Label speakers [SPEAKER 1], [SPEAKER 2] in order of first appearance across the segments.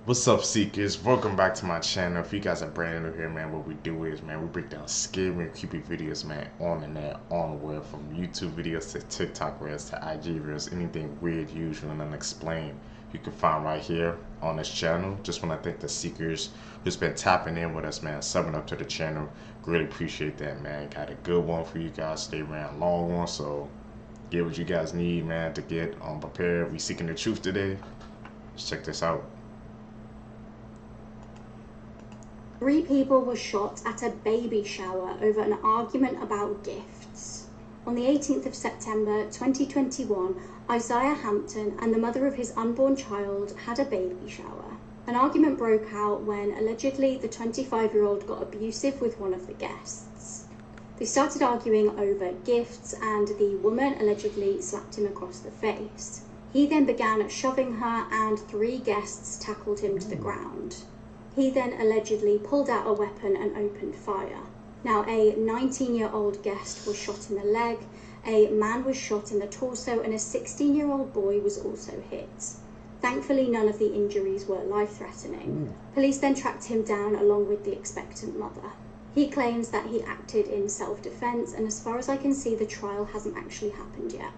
[SPEAKER 1] What's up, seekers? Welcome back to my channel. If you guys are brand new here, man, what we do is, man, we break down scary and creepy videos, man, on the net, on the web, from YouTube videos to TikTok reels to IG reels, anything weird, usual, and unexplained, you can find right here on this channel. Just want to thank the seekers who's been tapping in with us, man, subbing up to the channel. Really appreciate that, man. Got a good one for you guys. They ran a long one, so get what you guys need, man, to get prepared. We seeking the truth today. Let's check this out.
[SPEAKER 2] 3 people were shot at a baby shower over an argument about gifts. On the 18th of September 2021, Isaiah Hampton and the mother of his unborn child had a baby shower. An argument broke out when allegedly the 25-year-old got abusive with one of the guests. They started arguing over gifts and the woman allegedly slapped him across the face. He then began shoving her and 3 guests tackled him to the ground. He then allegedly pulled out a weapon and opened fire. Now, a 19-year-old guest was shot in the leg, a man was shot in the torso, and a 16-year-old boy was also hit. Thankfully, none of the injuries were life-threatening. Police then tracked him down along with the expectant mother. He claims that he acted in self-defense, and as far as I can see, the trial hasn't actually happened yet.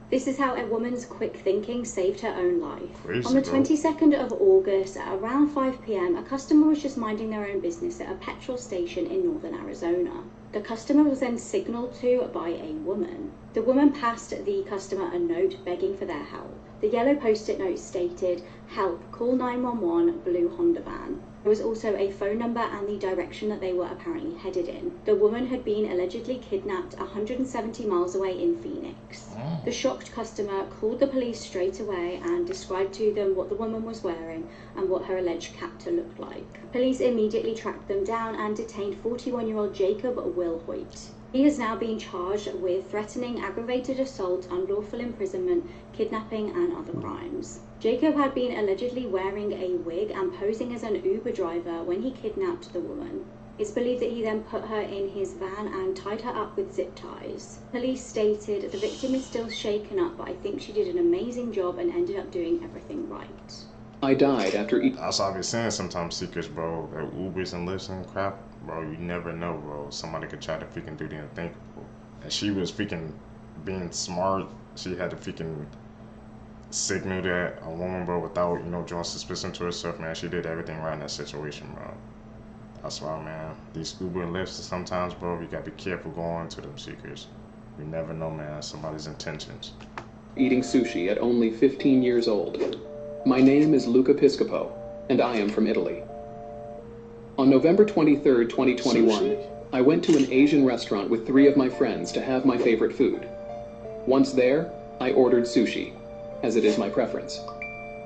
[SPEAKER 2] This is how a woman's quick thinking saved her own life.
[SPEAKER 1] Crazy,
[SPEAKER 2] on the
[SPEAKER 1] bro.
[SPEAKER 2] 22nd of August, at around 5 p.m, a customer was just minding their own business at a petrol station in northern Arizona. The customer was then signaled to by a woman. The woman passed the customer a note begging for their help. The yellow post-it note stated, "Help, call 911, blue Honda van." There was also a phone number and the direction that they were apparently headed in. The woman had been allegedly kidnapped 170 miles away in Phoenix. The shocked customer called the police straight away and described to them what the woman was wearing and what her alleged captor looked like. Police immediately tracked them down and detained 41-year-old Jacob Wilhoit. He is now being charged with threatening, aggravated assault, unlawful imprisonment, kidnapping, and other crimes. Jacob had been allegedly wearing a wig and posing as an Uber driver when he kidnapped the woman. It's believed that he then put her in his van and tied her up with zip ties. Police stated the victim is still shaken up, but I think she did an amazing job and ended up doing everything right.
[SPEAKER 3] I died after eating.
[SPEAKER 1] That's what I be saying sometimes, seekers, bro. That Ubers and Lyfts and crap, bro. You never know, bro. Somebody could try to freaking do the unthinkable. And she was freaking being smart. She had to freaking signal that a woman, bro, without, drawing suspicion to herself, man. She did everything right in that situation, bro. That's why, man. These Uber and Lyfts, sometimes, bro, you gotta be careful going to them, seekers. You never know, man, somebody's intentions.
[SPEAKER 3] Eating sushi at only 15 years old. My name is Luca Piscopo, and I am from Italy. On November 23rd, 2021,
[SPEAKER 1] Sushi?
[SPEAKER 3] I went to an Asian restaurant with 3 of my friends to have my favorite food. Once there, I ordered sushi, as it is my preference.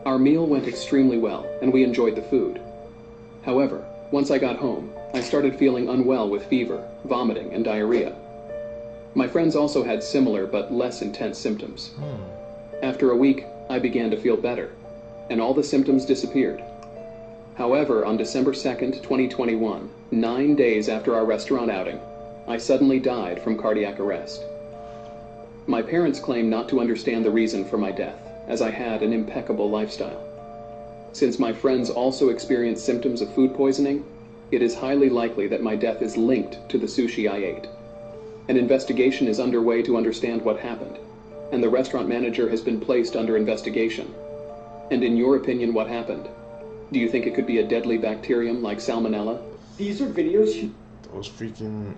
[SPEAKER 3] Our meal went extremely well, and we enjoyed the food. However, once I got home, I started feeling unwell with fever, vomiting, and diarrhea. My friends also had similar but less intense symptoms. After a week, I began to feel better, and all the symptoms disappeared. However, on December 2nd, 2021, 9 days after our restaurant outing, I suddenly died from cardiac arrest. My parents claim not to understand the reason for my death, as I had an impeccable lifestyle. Since my friends also experienced symptoms of food poisoning, it is highly likely that my death is linked to the sushi I ate. An investigation is underway to understand what happened, and the restaurant manager has been placed under investigation. And in your opinion, what happened? Do you think it could be a deadly bacterium like Salmonella?
[SPEAKER 4] These are videos.
[SPEAKER 1] Those freaking...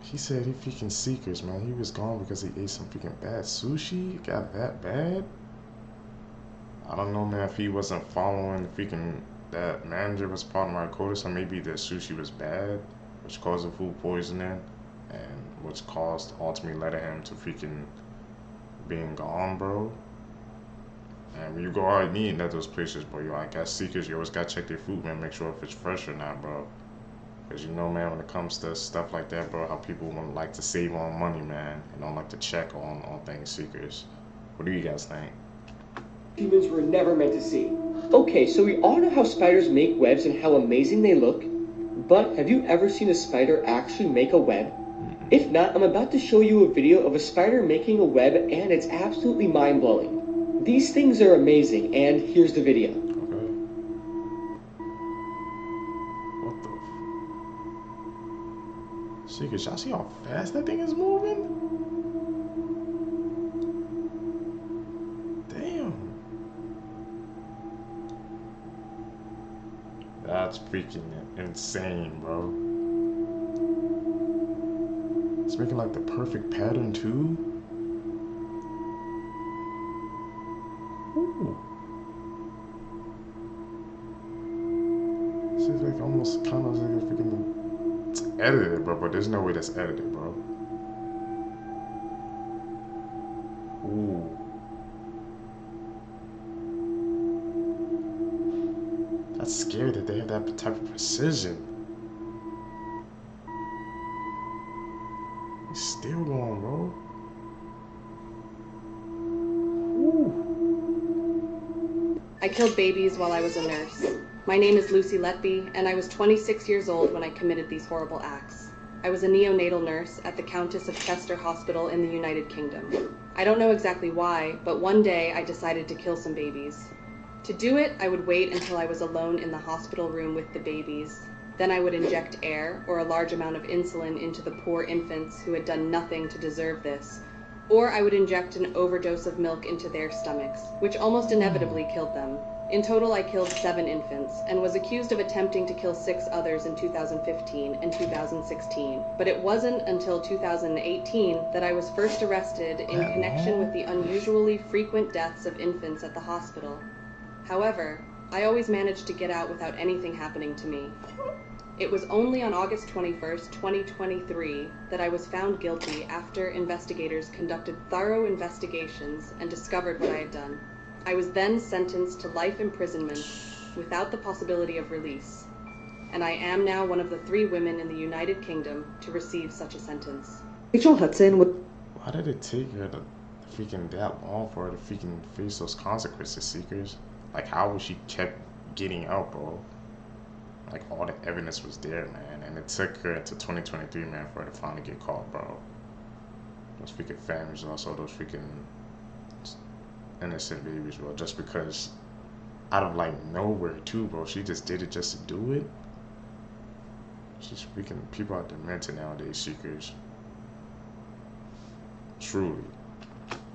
[SPEAKER 1] He said he freaking seekers, man. He was gone because he ate some freaking bad sushi. It got that bad? I don't know, man, if he wasn't following freaking... That manager was part of my quota, so maybe the sushi was bad, which caused the food poisoning, and which caused ultimately led him to freaking being gone, bro. And when you go out and eating at those places, bro, I guess seekers, you always gotta check their food, man. Make sure if it's fresh or not, bro. Because man, when it comes to stuff like that, bro, how people like to save on money, man, and don't like to check on things, seekers. What do you guys think?
[SPEAKER 4] Humans were never meant to see. Okay, so we all know how spiders make webs and how amazing they look, but have you ever seen a spider actually make a web? If not, I'm about to show you a video of a spider making a web, and it's absolutely mind-blowing. These things are amazing, and here's the video.
[SPEAKER 1] Seekers, y'all see how fast that thing is moving? Damn. That's freaking insane, bro. It's making like the perfect pattern too. Ooh. This is like almost kind of like a freaking. It's edited, bro, but there's no way that's edited, bro. Ooh. That's scary that they have that type of precision. It's still going, bro. Ooh.
[SPEAKER 5] I killed babies while I was a nurse. My name is Lucy Letby, and I was 26 years old when I committed these horrible acts. I was a neonatal nurse at the Countess of Chester Hospital in the United Kingdom. I don't know exactly why, but one day I decided to kill some babies. To do it, I would wait until I was alone in the hospital room with the babies. Then I would inject air or a large amount of insulin into the poor infants who had done nothing to deserve this. Or I would inject an overdose of milk into their stomachs, which almost inevitably killed them. In total, I killed 7 infants, and was accused of attempting to kill 6 others in 2015 and 2016. But it wasn't until 2018 that I was first arrested in connection with the unusually frequent deaths of infants at the hospital. However, I always managed to get out without anything happening to me. It was only on August 21st, 2023, that I was found guilty after investigators conducted thorough investigations and discovered what I had done. I was then sentenced to life imprisonment without the possibility of release, and I am now one of the 3 women in the United Kingdom to receive such a sentence.
[SPEAKER 6] Rachel Hudson would.
[SPEAKER 1] Why did it take her to freaking that long for her to freaking face those consequences, Seekers? Like, how was she kept getting out, bro? Like, all the evidence was there, man, and it took her into 2023, man, for her to finally get caught, bro. Those freaking families, also those freaking innocent babies, bro, just because out of like nowhere too, bro. She just did it just to do it. She's freaking, people are demented nowadays, Seekers. Truly.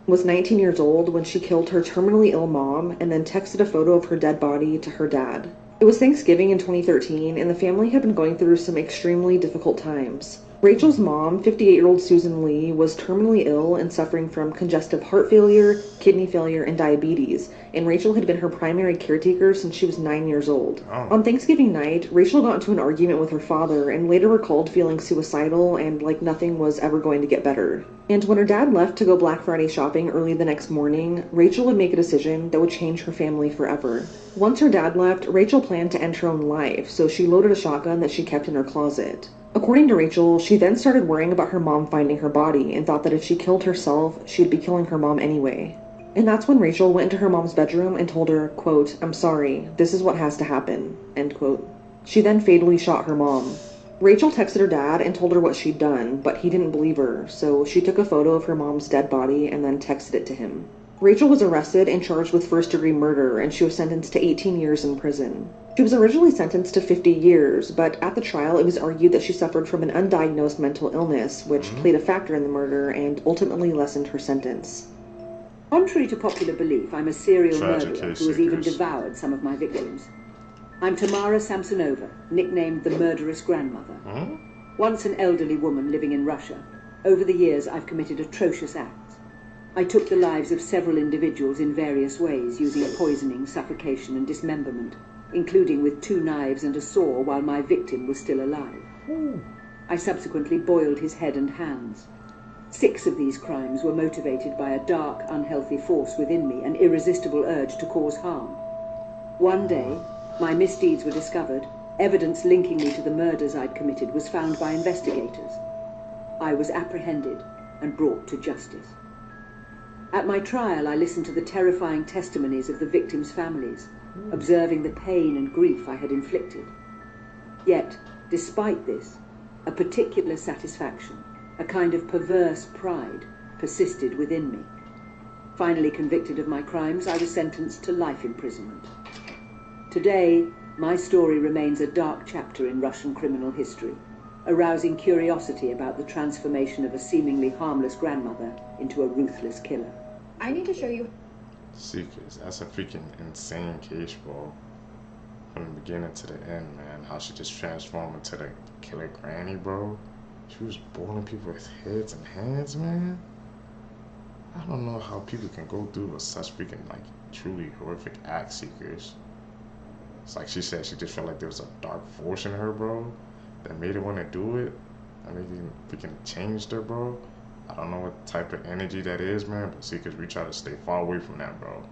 [SPEAKER 6] Was 19 years old when she killed her terminally ill mom and then texted a photo of her dead body to her dad. It was Thanksgiving in 2013, and the family had been going through some extremely difficult times. Rachel's mom, 58-year-old Susan Lee, was terminally ill and suffering from congestive heart failure, kidney failure, and diabetes, and Rachel had been her primary caretaker since she was 9 years old.
[SPEAKER 1] Oh.
[SPEAKER 6] On Thanksgiving night, Rachel got into an argument with her father and later recalled feeling suicidal and like nothing was ever going to get better. And when her dad left to go Black Friday shopping early the next morning, Rachel would make a decision that would change her family forever. Once her dad left, Rachel planned to end her own life, so she loaded a shotgun that she kept in her closet. According to Rachel, she then started worrying about her mom finding her body and thought that if she killed herself, she'd be killing her mom anyway. And that's when Rachel went into her mom's bedroom and told her, quote, "I'm sorry, this is what has to happen," end quote. She then fatally shot her mom. Rachel texted her dad and told her what she'd done, but he didn't believe her, so she took a photo of her mom's dead body and then texted it to him. Rachel was arrested and charged with first-degree murder, and she was sentenced to 18 years in prison. She was originally sentenced to 50 years, but at the trial it was argued that she suffered from an undiagnosed mental illness, which played a factor in the murder and ultimately lessened her sentence.
[SPEAKER 7] Contrary to popular belief, I'm a serial
[SPEAKER 1] Tragic
[SPEAKER 7] murderer
[SPEAKER 1] case,
[SPEAKER 7] who has even
[SPEAKER 1] Seekers.
[SPEAKER 7] devoured some of my victims. I'm Tamara Samsonova, nicknamed the Murderous Grandmother. Once an elderly woman living in Russia, over the years I've committed atrocious acts. I took the lives of several individuals in various ways, using poisoning, suffocation, and dismemberment, including with 2 knives and a saw while my victim was still alive. I subsequently boiled his head and hands. 6 of these crimes were motivated by a dark, unhealthy force within me, an irresistible urge to cause harm. One day, my misdeeds were discovered. Evidence linking me to the murders I'd committed was found by investigators. I was apprehended and brought to justice. At my trial, I listened to the terrifying testimonies of the victims' families, observing the pain and grief I had inflicted. Yet, despite this, a particular satisfaction, a kind of perverse pride, persisted within me. Finally convicted of my crimes, I was sentenced to life imprisonment. Today, my story remains a dark chapter in Russian criminal history. arousing curiosity about the transformation of a seemingly harmless grandmother into a ruthless killer.
[SPEAKER 8] I need to show you.
[SPEAKER 1] Seekers, that's a freaking insane case, bro. From the beginning to the end, man. How she just transformed into the killer granny, bro. She was boiling people with heads and hands, man. I don't know how people can go through with such freaking, like, truly horrific act, Seekers. It's like she said, she just felt like there was a dark force in her, bro, that made her want to do it. I mean, freaking changed her, bro. I don't know what type of energy that is, man, but Seekers, we try to stay far away from that, bro.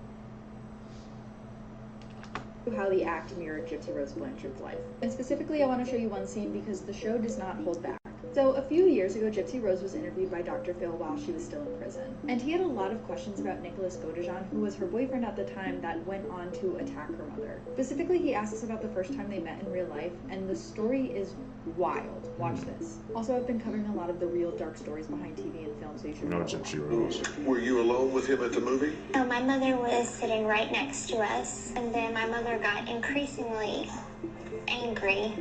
[SPEAKER 8] How the act mirrored Gypsy Rose Blanchard's life. And specifically, I want to show you one scene because the show does not hold back. So a few years ago, Gypsy Rose was interviewed by Dr. Phil while she was still in prison. And he had a lot of questions about Nicholas Godejohn, who was her boyfriend at the time that went on to attack her mother. Specifically, he asks about the first time they met in real life, and the story is wild. Watch this. Also, I've been covering a lot of the real dark stories behind TV and film, so you should
[SPEAKER 1] No, Gypsy Rose.
[SPEAKER 9] Were you alone with him at the movie?
[SPEAKER 10] No, my mother was sitting right next to us, and then my mother got increasingly angry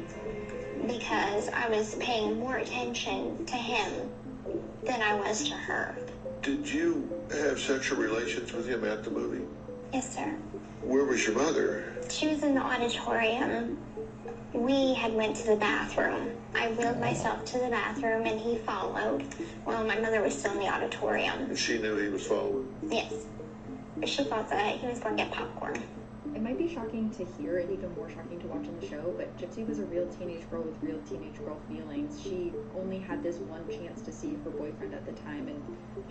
[SPEAKER 10] because I was paying more attention to him than I was to her.
[SPEAKER 9] Did you have sexual relations with him at the movie?
[SPEAKER 10] Yes, sir.
[SPEAKER 9] Where was your mother?
[SPEAKER 10] She was in the auditorium. We had went to the bathroom. I wheeled myself to the bathroom and he followed while my mother was still in the auditorium.
[SPEAKER 9] And she knew he was following?
[SPEAKER 10] Yes. She thought that he was going to get popcorn.
[SPEAKER 8] It might be shocking to hear and even more shocking to watch on the show, but Gypsy was a real teenage girl with real teenage girl feelings. She only had this one chance to see her boyfriend at the time, and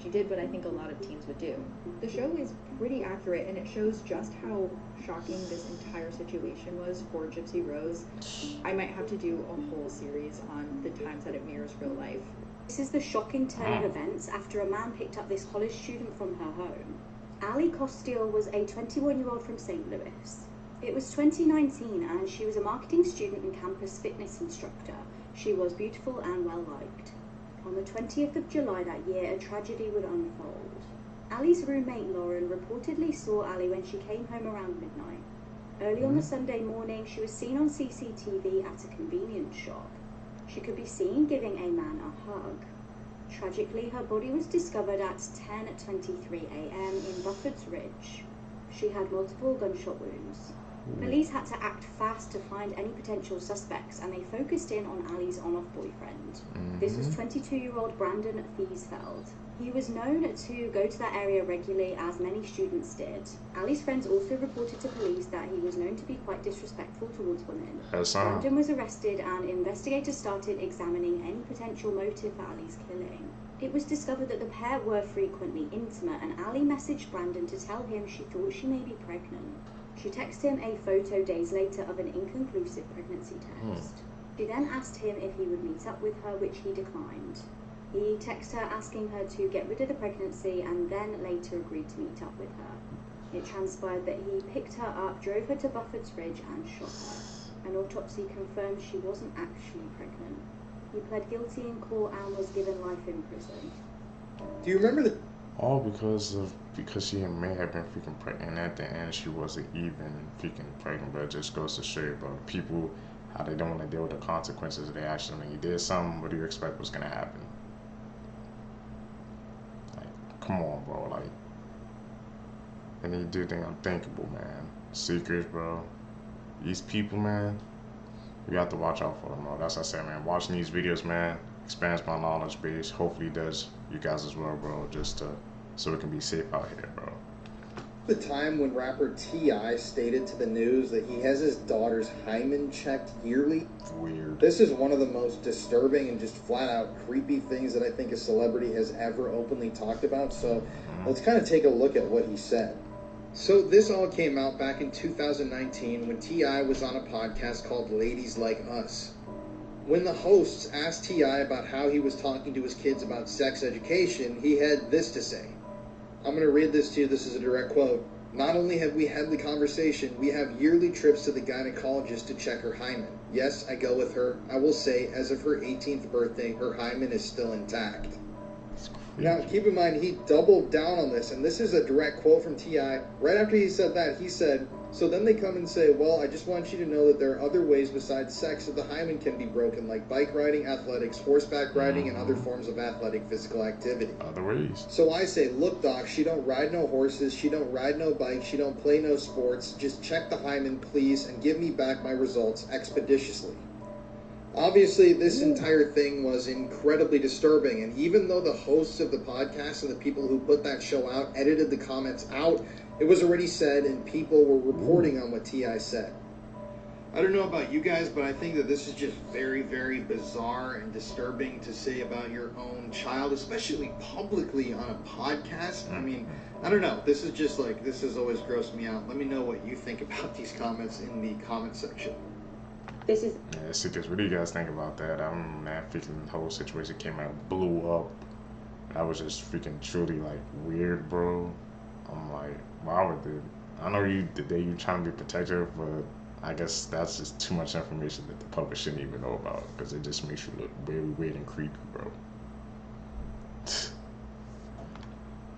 [SPEAKER 8] she did what I think a lot of teens would do. The show is pretty accurate, and it shows just how shocking this entire situation was for Gypsy Rose. I might have to do a whole series on the times that it mirrors real life.
[SPEAKER 2] This is the shocking turn of events after a man picked up this college student from her home. Ali Costile was a 21-year-old from St. Louis. It was 2019 and she was a marketing student and campus fitness instructor. She was beautiful and well-liked. On the 20th of July that year, a tragedy would unfold. Ali's roommate Lauren reportedly saw Ali when she came home around midnight. Early on the Sunday morning, she was seen on CCTV at a convenience shop. She could be seen giving a man a hug. Tragically, her body was discovered at 10:23 a.m. in Buford's Ridge. She had multiple gunshot wounds. Police had to act fast to find any potential suspects, and they focused in on Ali's on-off boyfriend. This was 22-year-old Brandon Thiesfeld. He was known to go to that area regularly, as many students did. Ali's friends also reported to police that he was known to be quite disrespectful towards women. Brandon was arrested, and investigators started examining any potential motive for Ali's killing. It was discovered that the pair were frequently intimate, and Ali messaged Brandon to tell him she thought she may be pregnant. She texted him a photo days later of an inconclusive pregnancy test. She then asked him if he would meet up with her, which he declined. He texted her asking her to get rid of the pregnancy and then later agreed to meet up with her. It transpired that he picked her up, drove her to Buford's Ridge and shot her. An autopsy confirmed she wasn't actually pregnant. He pled guilty in court and was given life in prison.
[SPEAKER 11] Do you remember the...
[SPEAKER 1] All because she may have been freaking pregnant, and at the end she wasn't even freaking pregnant. But it just goes to show you, bro, people, how they don't want to deal with the consequences of their actions. When you did something, what do you expect was gonna happen? Like, come on, bro. Like, and you do things unthinkable, man. Secrets, bro. These people, man, you have to watch out for them, bro. That's what I said, man. Watching these videos, man, expands my knowledge base. Hopefully it does you guys as well, bro, just so we can be safe out here, bro.
[SPEAKER 11] The time when rapper T.I. stated to the news that he has his daughter's hymen checked yearly?
[SPEAKER 1] Weird.
[SPEAKER 11] This is one of the most disturbing and just flat out creepy things that I think a celebrity has ever openly talked about, so let's kind of take a look at what he said. So this all came out back in 2019 when T.I. was on a podcast called Ladies Like Us. When the hosts asked T.I. about how he was talking to his kids about sex education, he had this to say. I'm going to read this to you. This is a direct quote. Not only have we had the conversation, we have yearly trips to the gynecologist to check her hymen. Yes, I go with her. I will say, as of her 18th birthday, her hymen is still intact.
[SPEAKER 1] It's
[SPEAKER 11] Now, keep in mind, he doubled down on this, and this is a direct quote from T.I. Right after he said that, he said, "So then they come and say, well, I just want you to know that there are other ways besides sex that the hymen can be broken, like bike riding, athletics, horseback riding, and other forms of athletic physical activity."
[SPEAKER 1] Other ways.
[SPEAKER 11] So I say, look, doc, she don't ride no horses, she don't ride no bike, she don't play no sports. Just check the hymen, please, and give me back my results expeditiously. Obviously, this entire thing was incredibly disturbing, and even though the hosts of the podcast and the people who put that show out edited the comments out, it was already said, and people were reporting on what T.I. said. I don't know about you guys, but I think that this is just very, very bizarre and disturbing to say about your own child, especially publicly on a podcast. I mean, I don't know. This is just like, this has always grossed me out. Let me know what you think about these comments in the comment section.
[SPEAKER 2] This is...
[SPEAKER 1] Yeah, see, what do you guys think about that? That freaking whole situation came out, blew up. That was just freaking truly, like, weird, bro. I'm like, why would they? I know you trying to be protective, but I guess that's just too much information that the public shouldn't even know about, because it just makes you look very weird and creepy, bro.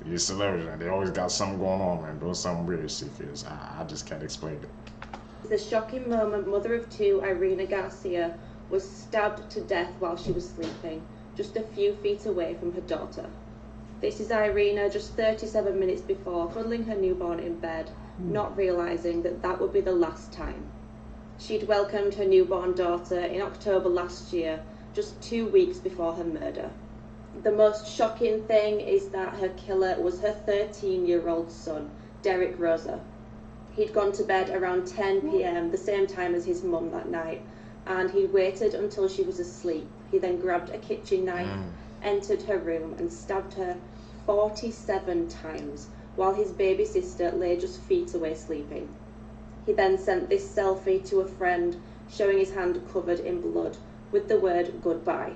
[SPEAKER 1] These celebrities, man, they always got something going on, man. Doing something weird, because I just can't explain it.
[SPEAKER 2] The shocking moment mother of two, Irina Garcia, was stabbed to death while she was sleeping, just a few feet away from her daughter. This is Irina just 37 minutes before, cuddling her newborn in bed, not realising that that would be the last time. She'd welcomed her newborn daughter in October last year, just 2 weeks before her murder. The most shocking thing is that her killer was her 13-year-old son, Derek Rosa. He'd gone to bed around 10 p.m, the same time as his mum that night, and he'd waited until she was asleep. He then grabbed a kitchen knife, entered her room, and stabbed her 47 times, while his baby sister lay just feet away sleeping. He then sent this selfie to a friend, showing his hand covered in blood, with the word goodbye.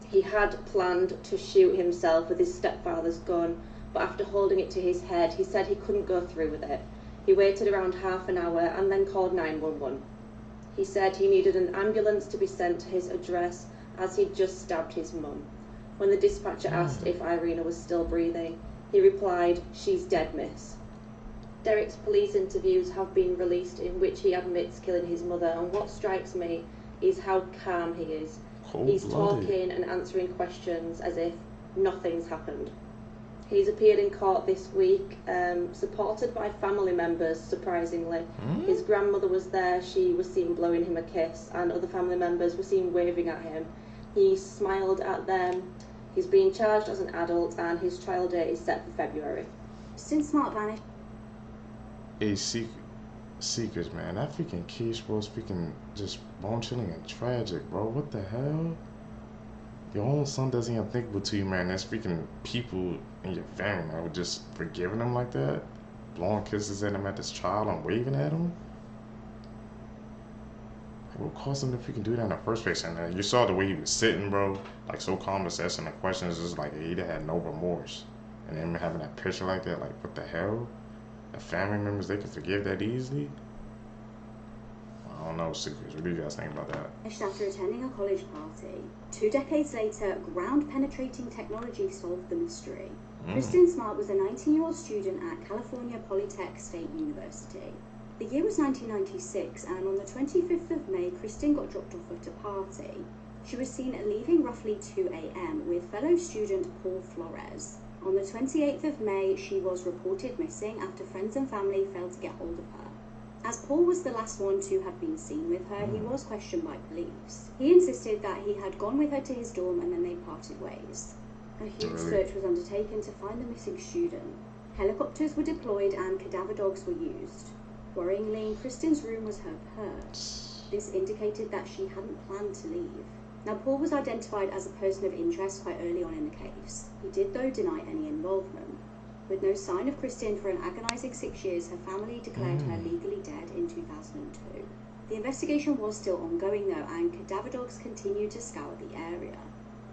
[SPEAKER 2] He had planned to shoot himself with his stepfather's gun, but after holding it to his head, he said he couldn't go through with it. He waited around half an hour and then called 911. He said he needed an ambulance to be sent to his address as he'd just stabbed his mum. When the dispatcher asked if Irina was still breathing, he replied, "She's dead, miss." Derek's police interviews have been released in which he admits killing his mother, and what strikes me is how calm he is. He's talking and answering questions as if nothing's happened. He's appeared in court this week, supported by family members, surprisingly. His grandmother was there, she was seen blowing him a kiss, and other family members were seen waving at him. He smiled at them. He's being charged as an adult, and his trial date is set for February. Since Mark vanished...
[SPEAKER 1] Hey, Seekers, man, that freaking case, bro, is freaking just bone-chilling and tragic, bro. What the hell? Your own son doesn't even think to you, man. That's freaking people in your family, man, with just forgiving him like that, blowing kisses at him at this trial and waving at him. Like, what caused him to freaking do that in the first place? And you saw the way he was sitting, bro, like so calm, assessing the questions. It's like he had no remorse. And him having that picture like that, like what the hell? The family members, they could forgive that easily? I don't know, Secrets. What do you guys think about that?
[SPEAKER 2] After attending a college party, 2 decades later, ground-penetrating technology solved the mystery. Kristen Smart was a 19-year-old student at California Polytech State University. The year was 1996, and on the 25th of May, Kristen got dropped off at a party. She was seen leaving roughly 2 a.m. with fellow student Paul Flores. On the 28th of May, she was reported missing after friends and family failed to get hold of her. As Paul was the last one to have been seen with her, he was questioned by police. He insisted that he had gone with her to his dorm and then they parted ways. A huge search was undertaken to find the missing student. Helicopters were deployed and cadaver dogs were used. Worryingly, Kristen's room was her purse. This indicated that she hadn't planned to leave. Now, Paul was identified as a person of interest quite early on in the case. He did, though, deny any involvement. With no sign of Kristen for an agonizing 6 years, her family declared her legally dead in 2002. The investigation was still ongoing, though, and cadaver dogs continued to scour the area.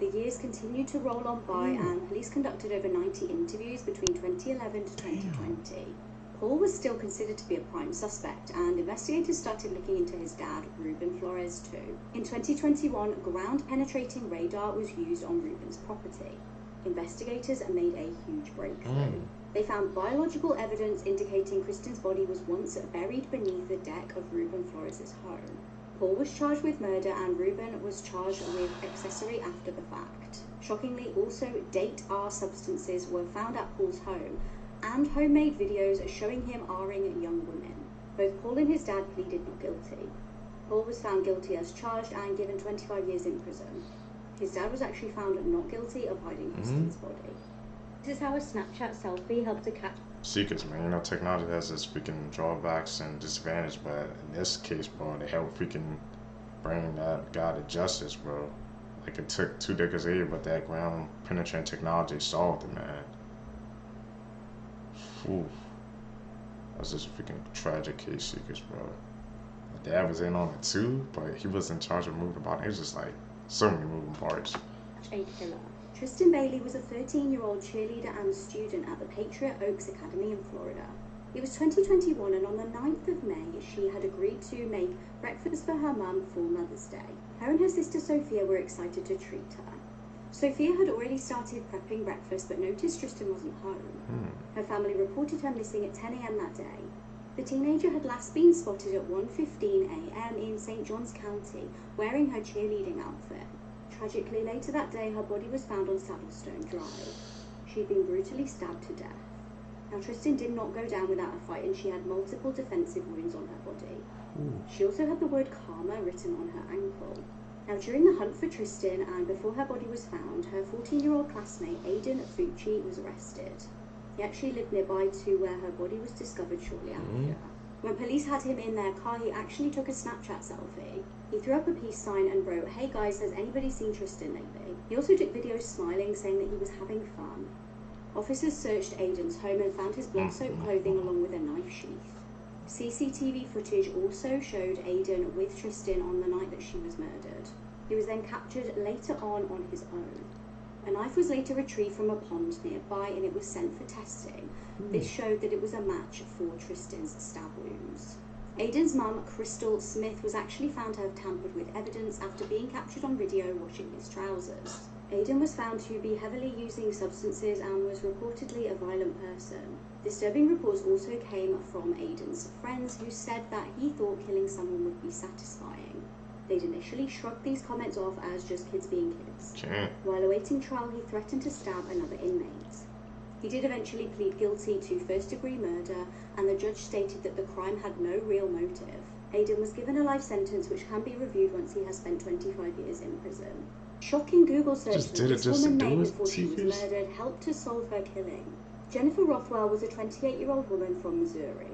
[SPEAKER 2] The years continued to roll on by, and police conducted over 90 interviews between 2011 to 2020. Paul was still considered to be a prime suspect, and investigators started looking into his dad, Ruben Flores, too. In 2021, ground-penetrating radar was used on Ruben's property. Investigators made a huge breakthrough. They found biological evidence indicating Kristen's body was once buried beneath the deck of Ruben Flores' home. Paul was charged with murder and Ruben was charged with accessory after the fact. Shockingly, also date R substances were found at Paul's home and homemade videos showing him R-ing young women. Both Paul and his dad pleaded not guilty. Paul was found guilty as charged and given 25 years in prison. His dad was actually found not guilty of hiding Kristen's body. This is how a Snapchat selfie helped to catch
[SPEAKER 1] secrets, man. You know, technology has its freaking drawbacks and disadvantages, but in this case, bro, they helped freaking bring that guy to justice, bro. Like, it took 2 decades later, but that ground penetrating technology solved it, man. Oof. That's just a freaking tragic case, secrets, bro. My dad was in on it too, but he was in charge of moving about it. It was just like so many moving parts.
[SPEAKER 2] A killer. Tristan Bailey was a 13-year-old cheerleader and student at the Patriot Oaks Academy in Florida. It was 2021 and on the 9th of May, she had agreed to make breakfast for her mum for Mother's Day. Her and her sister Sophia were excited to treat her. Sophia had already started prepping breakfast but noticed Tristan wasn't home. Her family reported her missing at 10 a.m. that day. The teenager had last been spotted at 1:15 a.m. in St. Johns County wearing her cheerleading outfit. Tragically, later that day, her body was found on Saddlestone Drive. She'd been brutally stabbed to death. Now, Tristan did not go down without a fight and she had multiple defensive wounds on her body. She also had the word karma written on her ankle. Now, during the hunt for Tristan and before her body was found, her 14-year-old classmate Aiden Fucci was arrested. He actually lived nearby to where her body was discovered shortly after. When police had him in their car, he actually took a Snapchat selfie. He threw up a peace sign and wrote, "Hey guys, has anybody seen Tristan lately?" He also took videos smiling, saying that he was having fun. Officers searched Aiden's home and found his blood-soaked clothing along with a knife sheath. CCTV footage also showed Aiden with Tristan on the night that she was murdered. He was then captured later on his own. A knife was later retrieved from a pond nearby and it was sent for testing. This showed that it was a match for Tristan's stab wounds. Aiden's mum, Crystal Smith, was actually found to have tampered with evidence after being captured on video washing his trousers. Aiden was found to be heavily using substances and was reportedly a violent person. Disturbing reports also came from Aiden's friends who said that he thought killing someone would be satisfying. They'd initially shrugged these comments off as just kids being kids. While awaiting trial, he threatened to stab another inmate. He did eventually plead guilty to first-degree murder, and the judge stated that the crime had no real motive. Aiden was given a life sentence which can be reviewed once he has spent 25 years in prison. Shocking Google search that this woman made before she was murdered helped to solve her killing. Jennifer Rothwell was a 28-year-old woman from Missouri.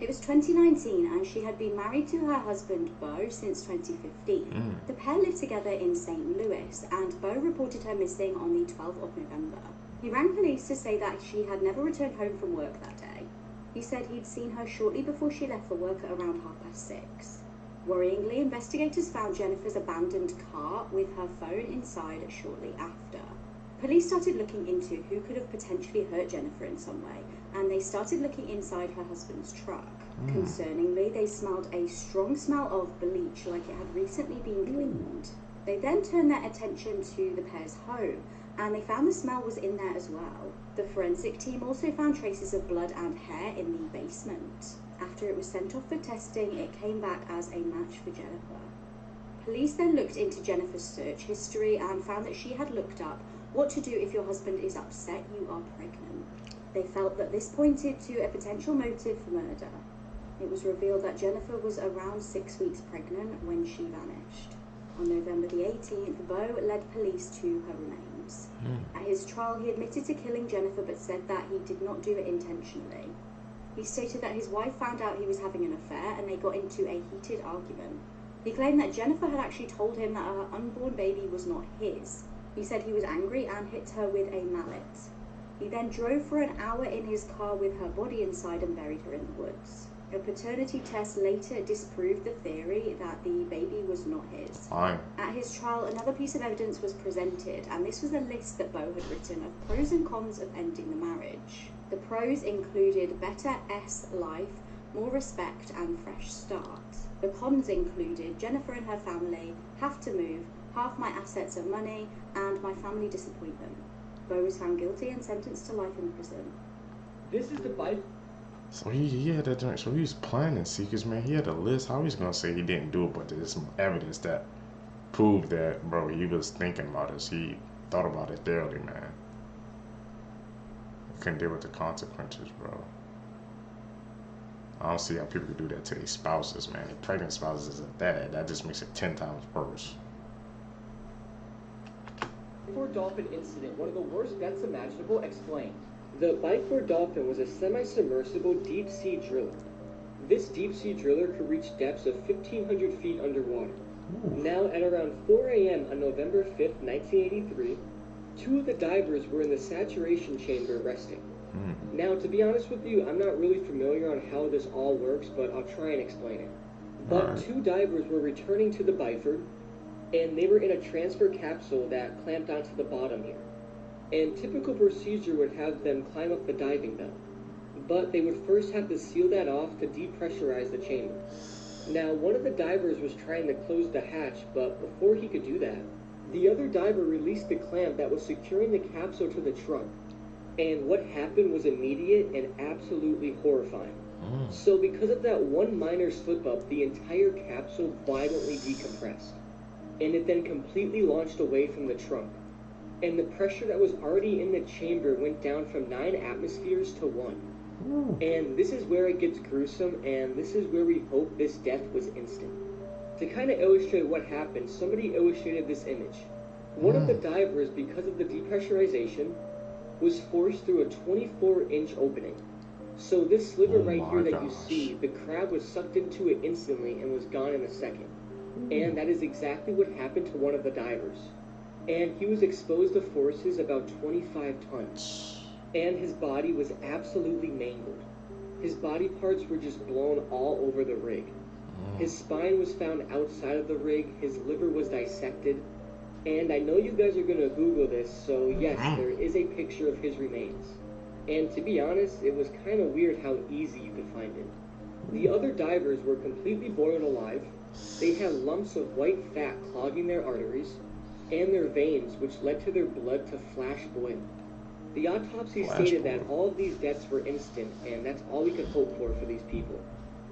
[SPEAKER 2] It was 2019 and she had been married to her husband Bo since 2015. The pair lived together in St. Louis and Bo reported her missing on the 12th of November. He rang police to say that she had never returned home from work that day. He said he'd seen her shortly before she left for work at around 6:30. Worryingly, investigators found Jennifer's abandoned car with her phone inside shortly after. Police started looking into who could have potentially hurt Jennifer in some way, and they started looking inside her husband's truck. Concerningly, they smelled a strong smell of bleach like it had recently been cleaned. They then turned their attention to the pair's home, and they found the smell was in there as well. The forensic team also found traces of blood and hair in the basement. After it was sent off for testing, it came back as a match for Jennifer. Police then looked into Jennifer's search history and found that she had looked up what to do if your husband is upset you are pregnant. They felt that this pointed to a potential motive for murder. It was revealed that Jennifer was around 6 weeks pregnant when she vanished. On November the 18th, Bo led police to her remains. At his trial, he admitted to killing Jennifer but said that he did not do it intentionally. He stated that his wife found out he was having an affair and they got into a heated argument. He claimed that Jennifer had actually told him that her unborn baby was not his. He said he was angry and hit her with a mallet. He then drove for an hour in his car with her body inside and buried her in the woods. A paternity test later disproved the theory that the baby was not his. At his trial, another piece of evidence was presented, and this was a list that Bo had written of pros and cons of ending the marriage. The pros included better life, more respect, and fresh start. The cons included Jennifer and her family, have to move, half my assets and money, and my family disappointment. Bo was found guilty and sentenced to life in prison.
[SPEAKER 4] This is the bike.
[SPEAKER 1] So he had that joint. So he was planning Seekers, man. He had a list. How he's gonna say he didn't do it, but there's some evidence that proved that, bro, he was thinking about this. He thought about it thoroughly, man. Couldn't deal with the consequences, bro. I don't see how people could do that to their spouses, man. Their pregnant spouses at that. That just makes it 10 times worse.
[SPEAKER 4] Bike dolphin incident, one of the worst deaths imaginable, explained. The Bike dolphin was a semi-submersible deep-sea driller. This deep-sea driller could reach depths of 1,500 feet underwater.
[SPEAKER 1] Ooh.
[SPEAKER 4] Now, at around 4 a.m. on November 5th, 1983, 2 of the divers were in the saturation chamber resting. Now, to be honest with you, I'm not really familiar on how this all works, but I'll try and explain it. But 2 divers were returning to the Byford, and they were in a transfer capsule that clamped onto the bottom here. And typical procedure would have them climb up the diving bell, but they would first have to seal that off to depressurize the chamber. Now, one of the divers was trying to close the hatch, but before he could do that, the other diver released the clamp that was securing the capsule to the trunk. And what happened was immediate and absolutely horrifying. So because of that one minor slip-up, the entire capsule violently decompressed. And it then completely launched away from the trunk. And the pressure that was already in the chamber went down from 9 atmospheres to 1. And this is where it gets gruesome, and this is where we hope this death was instant. To kind of illustrate what happened, somebody illustrated this image. One of the divers, because of the depressurization, was forced through a 24-inch opening. So this sliver right here that you see, the crab was sucked into it instantly and was gone in a second. And that is exactly what happened to one of the divers. And he was exposed to forces about 25 tons. And his body was absolutely mangled. His body parts were just blown all over the rig. His spine was found outside of the rig, his liver was dissected, and I know you guys are going to Google this, so yes, there is a picture of his remains. And to be honest, it was kind of weird how easy you could find it. The other divers were completely boiled alive. They had lumps of white fat clogging their arteries and their veins, which led to their blood to flash boil. The autopsy stated that all of these deaths were instant, and that's all we could hope for these people.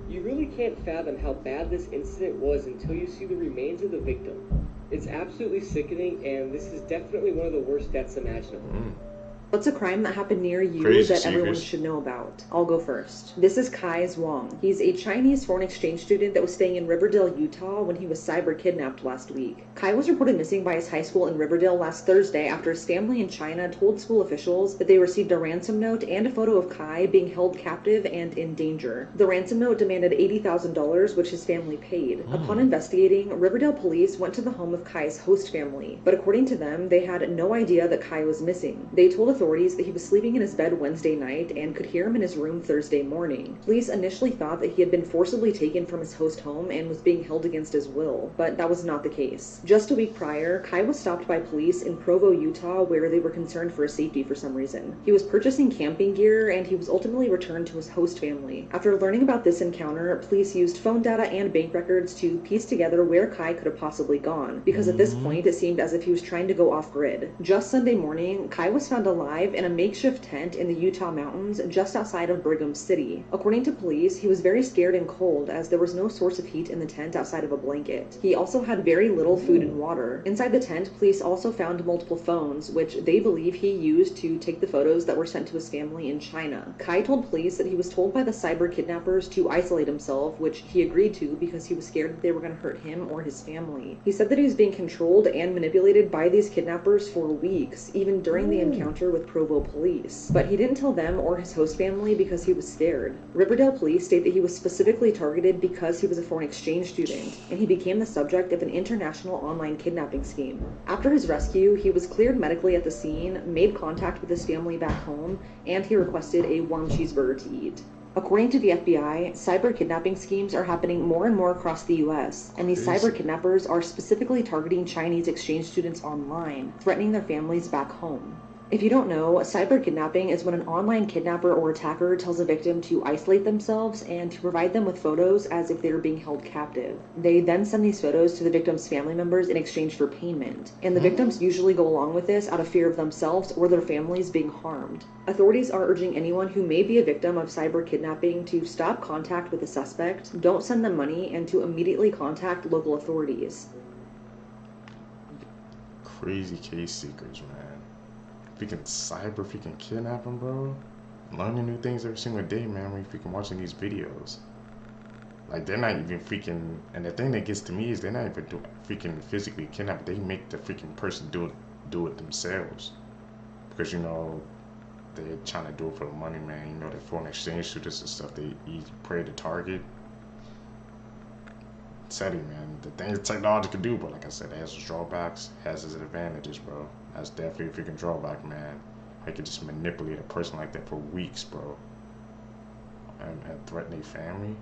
[SPEAKER 4] You really can't fathom how bad this incident was until you see the remains of the victim. It's absolutely sickening, and this is definitely one of the worst deaths imaginable.
[SPEAKER 6] What's a crime that happened near you
[SPEAKER 1] Crazy
[SPEAKER 6] that everyone
[SPEAKER 1] Seekers.
[SPEAKER 6] should know about? I'll go first. This is Kai Zhuang. He's a Chinese foreign exchange student that was staying in Riverdale, Utah when he was cyber kidnapped last week. Kai was reported missing by his high school in Riverdale last Thursday after his family in China told school officials that they received a ransom note and a photo of Kai being held captive and in danger. The ransom note demanded $80,000, which his family paid. Upon investigating, Riverdale police went to the home of Kai's host family, but according to them, they had no idea that Kai was missing. They told authorities that he was sleeping in his bed Wednesday night and could hear him in his room Thursday morning. Police initially thought that he had been forcibly taken from his host home and was being held against his will, but that was not the case. Just a week prior, Kai was stopped by police in Provo, Utah, where they were concerned for his safety for some reason. He was purchasing camping gear, and he was ultimately returned to his host family. After learning about this encounter, police used phone data and bank records to piece together where Kai could have possibly gone, because at this point it seemed as if he was trying to go off-grid. Just Sunday morning, Kai was found alive in a makeshift tent in the Utah mountains just outside of Brigham City. According to police, he was very scared and cold as there was no source of heat in the tent outside of a blanket. He also had very little food and water. Inside the tent, police also found multiple phones, which they believe he used to take the photos that were sent to his family in China. Kai told police that he was told by the cyber kidnappers to isolate himself, which he agreed to because he was scared that they were going to hurt him or his family. He said that he was being controlled and manipulated by these kidnappers for weeks, even during the encounter with Provo police. But he didn't tell them or his host family because he was scared. Riverdale police state that he was specifically targeted because he was a foreign exchange student, and he became the subject of an international online kidnapping scheme. After his rescue, he was cleared medically at the scene, made contact with his family back home, and he requested a warm cheeseburger to eat. According to the FBI, cyber kidnapping schemes are happening more and more across the US, and these cyber kidnappers are specifically targeting Chinese exchange students online, threatening their families back home. If you don't know, cyber kidnapping is when an online kidnapper or attacker tells a victim to isolate themselves and to provide them with photos as if they were being held captive. They then send these photos to the victim's family members in exchange for payment, and the victims usually go along with this out of fear of themselves or their families being harmed. Authorities are urging anyone who may be a victim of cyber kidnapping to stop contact with the suspect, don't send them money, and to immediately contact local authorities.
[SPEAKER 1] Crazy case seekers, man. Freaking cyber freaking kidnapping, bro. Learning new things every single day, man, when you freaking watching these videos. Like, they're not even freaking, and the thing that gets to me is they're not even freaking physically kidnap. They make the freaking person do it themselves. Because, you know, they're trying to do it for the money, man. You know, they're foreign exchange shooters and stuff. They prey to target. Sadly, man, the things technology can do, but like I said, it has its drawbacks, has its advantages, bro. That's definitely a freaking drawback, man. I could just manipulate a person like that for weeks, bro, and threaten their family.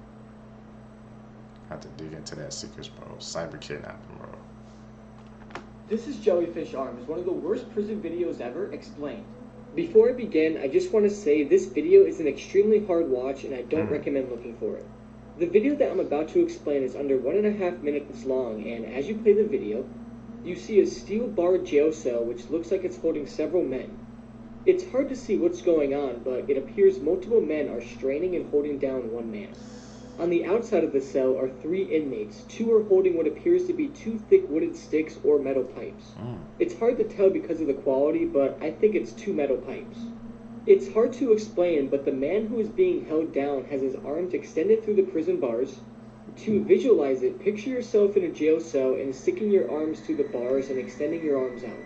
[SPEAKER 1] I have to dig into that secrets, bro. Cyber kidnapping, bro.
[SPEAKER 4] This is Jellyfish Arms, one of the worst prison videos ever, explained. Before I begin, I just want to say this video is an extremely hard watch and I don't recommend looking for it. The video that I'm about to explain is under 1.5 minutes long, and as you play the video, you see a steel barred jail cell which looks like it's holding several men. It's hard to see what's going on, but it appears multiple men are straining and holding down one man. On the outside of the cell are 3 inmates. 2 are holding what appears to be 2 thick wooden sticks or metal pipes. It's hard to tell because of the quality, but I think it's 2 metal pipes. It's hard to explain, but the man who is being held down has his arms extended through the prison bars. To visualize it, picture yourself in a jail cell and sticking your arms through the bars and extending your arms out.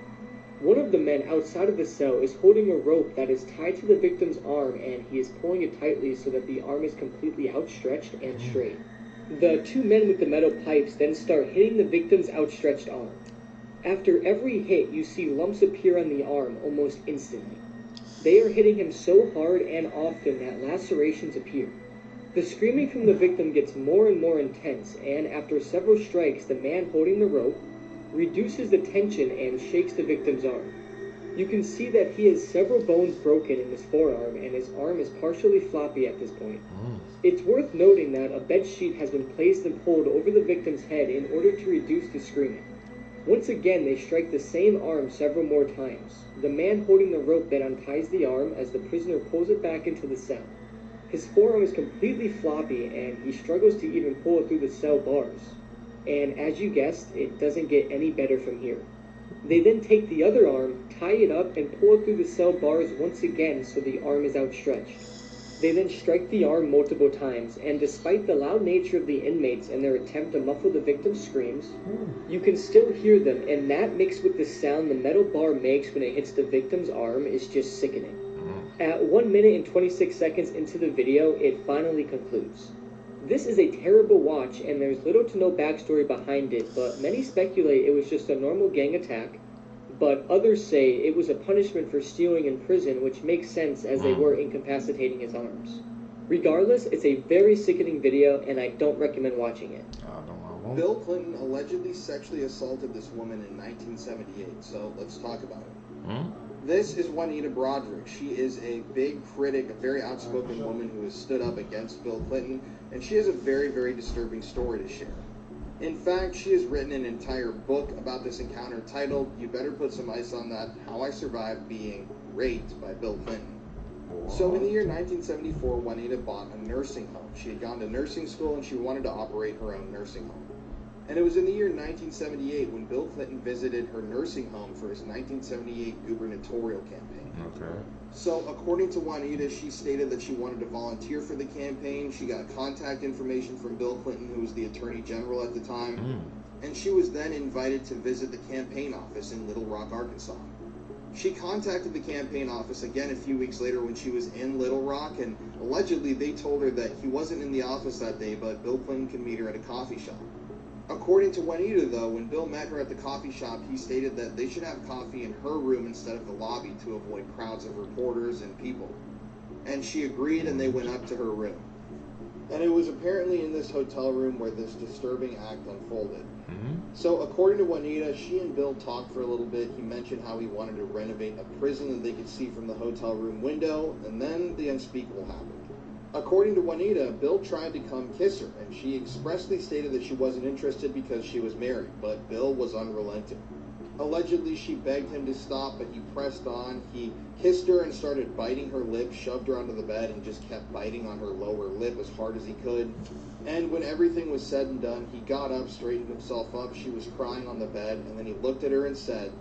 [SPEAKER 4] One of the men outside of the cell is holding a rope that is tied to the victim's arm, and he is pulling it tightly so that the arm is completely outstretched and straight. The 2 men with the metal pipes then start hitting the victim's outstretched arm. After every hit, you see lumps appear on the arm almost instantly. They are hitting him so hard and often that lacerations appear. The screaming from the victim gets more and more intense, and after several strikes, the man holding the rope reduces the tension and shakes the victim's arm. You can see that he has several bones broken in his forearm, and his arm is partially floppy at this point. It's worth noting that a bed sheet has been placed and pulled over the victim's head in order to reduce the screaming. Once again, they strike the same arm several more times. The man holding the rope then unties the arm as the prisoner pulls it back into the cell. His forearm is completely floppy and he struggles to even pull it through the cell bars. And as you guessed, it doesn't get any better from here. They then take the other arm, tie it up, and pull it through the cell bars once again so the arm is outstretched. They then strike the arm multiple times, and despite the loud nature of the inmates and their attempt to muffle the victim's screams, you can still hear them, and that mixed with the sound the metal bar makes when it hits the victim's arm is just sickening. At 1 minute and 26 seconds into the video, it finally concludes. This is a terrible watch, and there's little to no backstory behind it, but many speculate it was just a normal gang attack, but others say it was a punishment for stealing in prison, which makes sense as they were incapacitating his arms. Regardless, it's a very sickening video, and I don't recommend watching it.
[SPEAKER 11] Bill Clinton allegedly sexually assaulted this woman in 1978, so let's talk about it. This is Juanita Broderick. She is a big critic, a very outspoken woman who has stood up against Bill Clinton, and she has a very, very disturbing story to share. In fact, she has written an entire book about this encounter titled, "You Better Put Some Ice on That, How I Survived Being Raped by Bill Clinton." So in the year 1974, Juanita bought a nursing home. She had gone to nursing school and she wanted to operate her own nursing home. And it was in the year 1978 when Bill Clinton visited her nursing home for his 1978 gubernatorial campaign. So according to Juanita, she stated that she wanted to volunteer for the campaign. She got contact information from Bill Clinton, who was the Attorney General at the time. And she was then invited to visit the campaign office in Little Rock, Arkansas. She contacted the campaign office again a few weeks later when she was in Little Rock, and allegedly they told her that he wasn't in the office that day, but Bill Clinton could meet her at a coffee shop. According to Juanita, though, when Bill met her at the coffee shop, he stated that they should have coffee in her room instead of the lobby to avoid crowds of reporters and people. And she agreed, and they went up to her room. And it was apparently in this hotel room where this disturbing act unfolded.
[SPEAKER 1] Mm-hmm.
[SPEAKER 11] So according to Juanita, she and Bill talked for a little bit. He mentioned how he wanted to renovate a prison that they could see from the hotel room window, and then the unspeakable happened. According to Juanita, Bill tried to come kiss her, and she expressly stated that she wasn't interested because she was married, but Bill was unrelenting. Allegedly, she begged him to stop, but he pressed on. He kissed her and started biting her lip, shoved her onto the bed, and just kept biting on her lower lip as hard as he could. And when everything was said and done, he got up, straightened himself up. She was crying on the bed, and then he looked at her and said,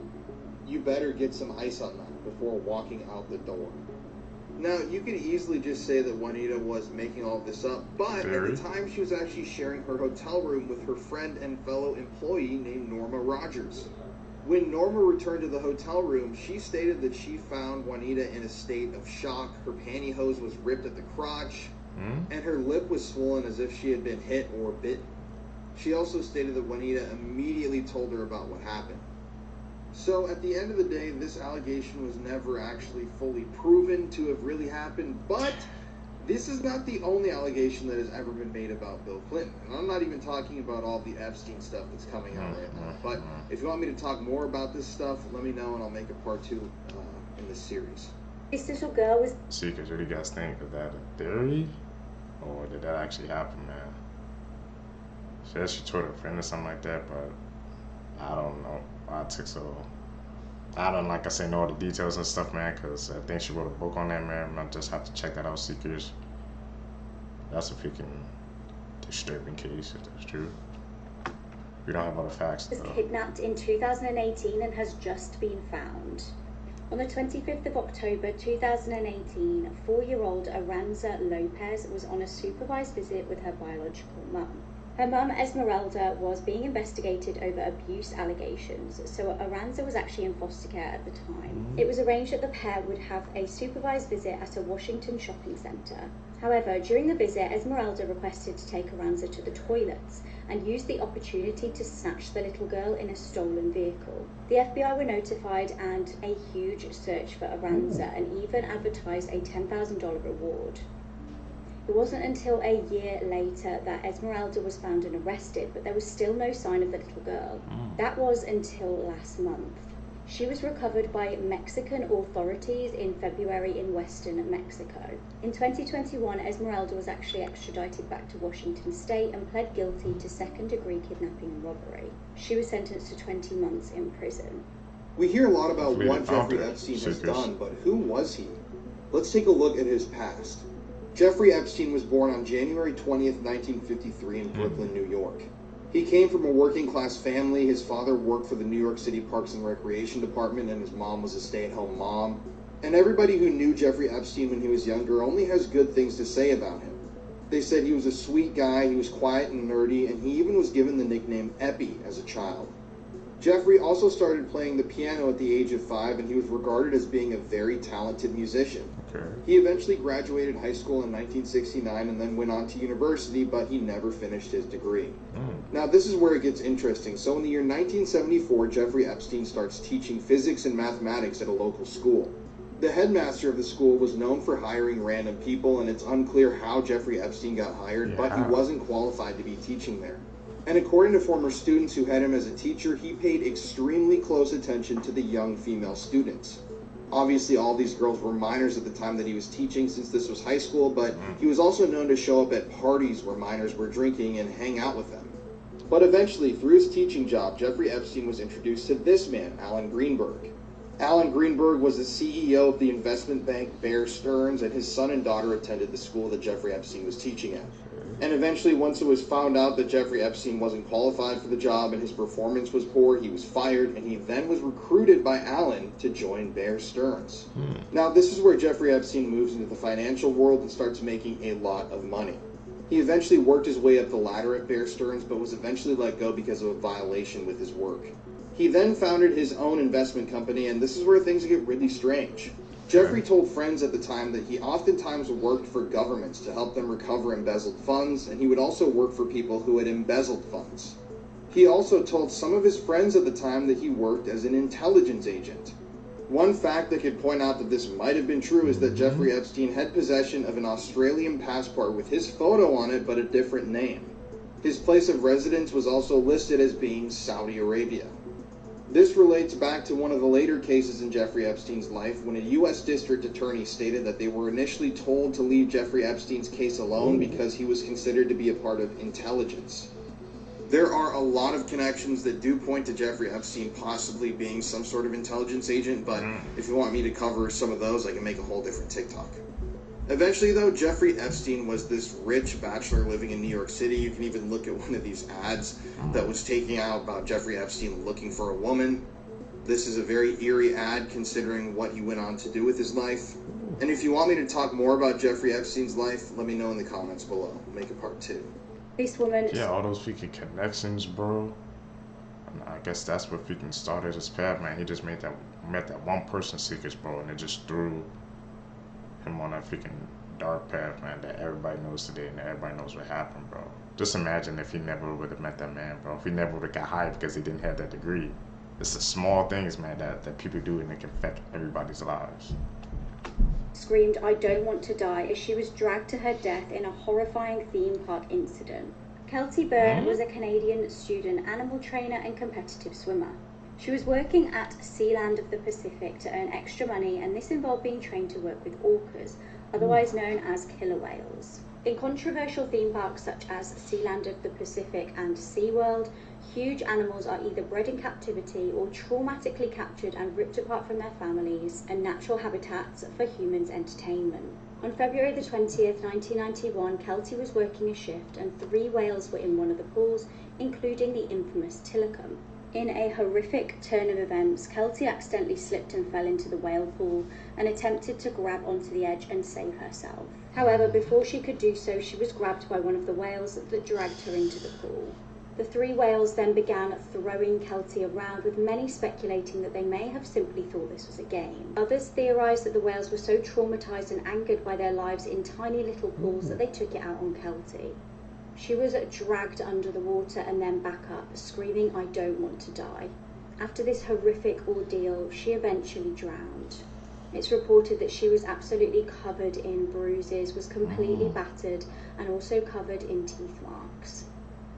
[SPEAKER 11] "You better get some ice on that," before walking out the door. Now, you could easily just say that Juanita was making all of this up, but at the time she was actually sharing her hotel room with her friend and fellow employee named Norma Rogers. When Norma returned to the hotel room, she stated that she found Juanita in a state of shock. Her pantyhose was ripped at the crotch, and her lip was swollen as if she had been hit or bitten. She also stated that Juanita immediately told her about what happened. So at the end of the day, this allegation was never actually fully proven to have really happened, but this is not the only allegation that has ever been made about Bill Clinton. And I'm not even talking about all the Epstein stuff that's coming out right now. But if you want me to talk more about this stuff, let me know and I'll make a part 2 in this series.
[SPEAKER 2] This little girl was...
[SPEAKER 1] Seekers, what do you guys think? Is that a theory? Or did that actually happen, man? She said she told her friend or something like that, but I don't know. I don't, like I say, know all the details and stuff, man, because I think she wrote a book on that, man. I just have to check that out, Seekers. That's a freaking disturbing case, if that's true. We don't have all the facts,
[SPEAKER 2] was
[SPEAKER 1] though.
[SPEAKER 2] kidnapped in 2018 and has just been found. On the 25th of October 2018, 4-year-old Aranza Lopez was on a supervised visit with her biological mum. Her mum, Esmeralda, was being investigated over abuse allegations, so Aranza was actually in foster care at the time. It was arranged that the pair would have a supervised visit at a Washington shopping center. However, during the visit, Esmeralda requested to take Aranza to the toilets and used the opportunity to snatch the little girl in a stolen vehicle. The FBI were notified and a huge search for Aranza and even advertised a $10,000 reward. It wasn't until a year later that Esmeralda was found and arrested, but there was still no sign of the little girl. That was until last month. She was recovered by Mexican authorities in February in western Mexico. In 2021, Esmeralda was actually extradited back to Washington State and pled guilty to second-degree kidnapping and robbery. She was sentenced to 20 months in prison.
[SPEAKER 11] We hear a lot about what Jeffrey Epstein has done, but who was he? Let's take a look at his past. Jeffrey Epstein was born on January 20th, 1953 in Brooklyn, New York. He came from a working-class family. His father worked for the New York City Parks and Recreation Department, and his mom was a stay-at-home mom. And everybody who knew Jeffrey Epstein when he was younger only has good things to say about him. They said he was a sweet guy, he was quiet and nerdy, and he even was given the nickname Epi as a child. Jeffrey also started playing the piano at the age of 5, and he was regarded as being a very talented musician. He eventually graduated high school in 1969 and then went on to university, but he never finished his degree. Now, this is where it gets interesting. So in the year 1974, Jeffrey Epstein starts teaching physics and mathematics at a local school. The headmaster of the school was known for hiring random people, and it's unclear how Jeffrey Epstein got hired, but he wasn't qualified to be teaching there. And according to former students who had him as a teacher, he paid extremely close attention to the young female students. Obviously, all these girls were minors at the time that he was teaching, since this was high school, but he was also known to show up at parties where minors were drinking and hang out with them. But eventually, through his teaching job, Jeffrey Epstein was introduced to this man, Alan Greenberg. Alan Greenberg was the CEO of the investment bank Bear Stearns, and his son and daughter attended the school that Jeffrey Epstein was teaching at. And eventually, once it was found out that Jeffrey Epstein wasn't qualified for the job and his performance was poor, he was fired, and he then was recruited by Alan to join Bear Stearns. Now, this is where Jeffrey Epstein moves into the financial world and starts making a lot of money. He eventually worked his way up the ladder at Bear Stearns, but was eventually let go because of a violation with his work. He then founded his own investment company, and this is where things get really strange. Jeffrey told friends at the time that he oftentimes worked for governments to help them recover embezzled funds, and he would also work for people who had embezzled funds. He also told some of his friends at the time that he worked as an intelligence agent. One fact that could point out that this might have been true is that Jeffrey Epstein had possession of an Australian passport with his photo on it but a different name. His place of residence was also listed as being Saudi Arabia. This relates back to one of the later cases in Jeffrey Epstein's life when a U.S. district attorney stated that they were initially told to leave Jeffrey Epstein's case alone because he was considered to be a part of intelligence. There are a lot of connections that do point to Jeffrey Epstein possibly being some sort of intelligence agent, but if you want me to cover some of those, I can make a whole different TikTok. Eventually, though, Jeffrey Epstein was this rich bachelor living in New York City. You can even look at one of these ads that was taking out about Jeffrey Epstein looking for a woman. This is a very eerie ad considering what he went on to do with his life. And if you want me to talk more about Jeffrey Epstein's life, let me know in the comments below. Make a part 2.
[SPEAKER 2] This woman...
[SPEAKER 1] Yeah, all those freaking connections, bro. And I guess that's what freaking started his path, man. He just met that one person secrets, bro, and it just threw him on that freaking dark path, man, that everybody knows today and everybody knows what happened, bro. Just imagine if he never would have met that man, bro. If he never would have got hired because he didn't have that degree. It's the small things, man, that people do and it can affect everybody's lives.
[SPEAKER 2] Screamed, "I don't want to die," as she was dragged to her death in a horrifying theme park incident. Kelty Byrne was a Canadian student, animal trainer and competitive swimmer. She was working at Sealand of the Pacific to earn extra money, and this involved being trained to work with orcas, otherwise known as killer whales. In controversial theme parks such as Sealand of the Pacific and SeaWorld, huge animals are either bred in captivity or traumatically captured and ripped apart from their families and natural habitats for humans' entertainment. On February the 20th, 1991, Kelty was working a shift and 3 whales were in one of the pools, including the infamous Tilikum. In a horrific turn of events, Kelty accidentally slipped and fell into the whale pool and attempted to grab onto the edge and save herself. However, before she could do so, she was grabbed by one of the whales that dragged her into the pool. The 3 whales then began throwing Kelty around, with many speculating that they may have simply thought this was a game. Others theorised that the whales were so traumatised and angered by their lives in tiny little pools that they took it out on Kelty. She was dragged under the water and then back up, screaming, "I don't want to die." After this horrific ordeal, she eventually drowned. It's reported that she was absolutely covered in bruises, was completely battered, and also covered in teeth marks.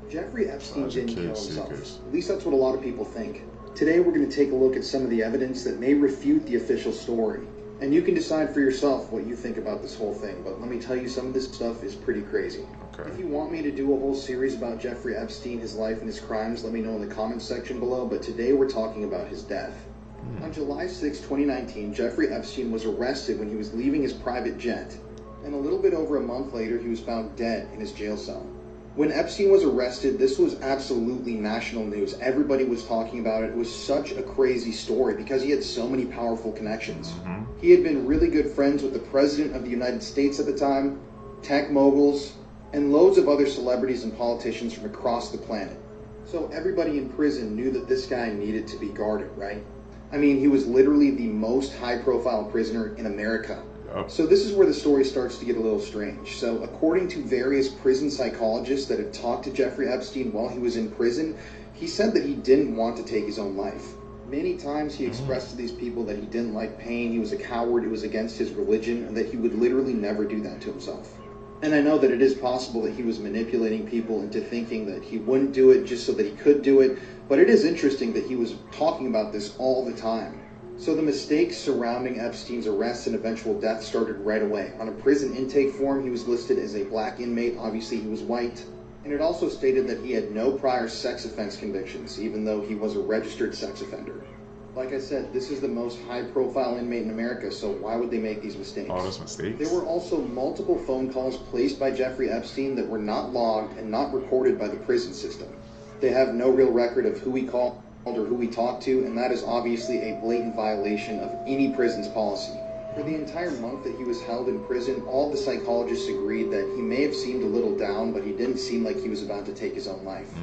[SPEAKER 11] Jeffrey Epstein didn't kill himself. At least that's what a lot of people think. Today we're going to take a look at some of the evidence that may refute the official story. And you can decide for yourself what you think about this whole thing, but let me tell you, some of this stuff is pretty crazy. Okay. If you want me to do a whole series about Jeffrey Epstein, his life and his crimes, let me know in the comments section below, but today we're talking about his death. On July 6, 2019, Jeffrey Epstein was arrested when he was leaving his private jet, and a little bit over a month later he was found dead in his jail cell. When Epstein was arrested, this was absolutely national news. Everybody was talking about it. It was such a crazy story because he had so many powerful connections. He had been really good friends with the President of the United States at the time, tech moguls, and loads of other celebrities and politicians from across the planet. So everybody in prison knew that this guy needed to be guarded, right? I mean, he was literally the most high-profile prisoner in America. So this is where the story starts to get a little strange. So according to various prison psychologists that have talked to Jeffrey Epstein while he was in prison, he said that he didn't want to take his own life. Many times he expressed to these people that he didn't like pain, he was a coward, it was against his religion, and that he would literally never do that to himself. And I know that it is possible that he was manipulating people into thinking that he wouldn't do it just so that he could do it, but it is interesting that he was talking about this all the time. So the mistakes surrounding Epstein's arrest and eventual death started right away. On a prison intake form, he was listed as a black inmate. Obviously, he was white. And it also stated that he had no prior sex offense convictions, even though he was a registered sex offender. Like I said, this is the most high-profile inmate in America, so why would they make these mistakes?
[SPEAKER 1] All those mistakes?
[SPEAKER 11] There were also multiple phone calls placed by Jeffrey Epstein that were not logged and not recorded by the prison system. They have no real record of who he called or who he talked to, and that is obviously a blatant violation of any prison's policy. For the entire month that he was held in prison, all the psychologists agreed that he may have seemed a little down, but he didn't seem like he was about to take his own life.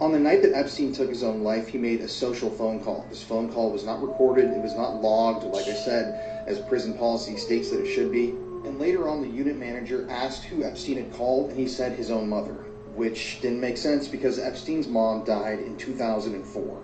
[SPEAKER 11] On the night that Epstein took his own life, he made a social phone call. This phone call was not recorded, it was not logged, like I said, as prison policy states that it should be. And later on, the unit manager asked who Epstein had called, and he said his own mother, which didn't make sense because Epstein's mom died in 2004.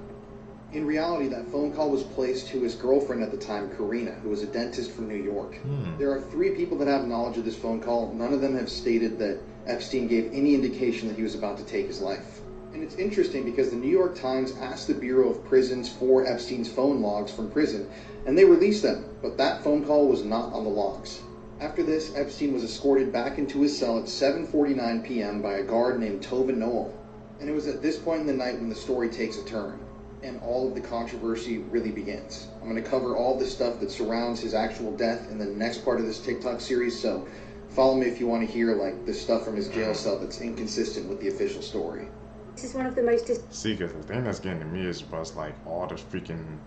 [SPEAKER 11] In reality, that phone call was placed to his girlfriend at the time, Karina, who was a dentist from New York. There are 3 people that have knowledge of this phone call. None of them have stated that Epstein gave any indication that he was about to take his life. And it's interesting because the New York Times asked the Bureau of Prisons for Epstein's phone logs from prison, and they released them, but that phone call was not on the logs. After this, Epstein was escorted back into his cell at 7:49 p.m. by a guard named Tova Noel. And it was at this point in the night when the story takes a turn, and all of the controversy really begins. I'm going to cover all the stuff that surrounds his actual death in the next part of this TikTok series, so follow me if you want to hear like the stuff from his jail cell that's inconsistent with the official story.
[SPEAKER 2] This is one of the most...
[SPEAKER 1] See, because the thing that's getting to me is just like all the freaking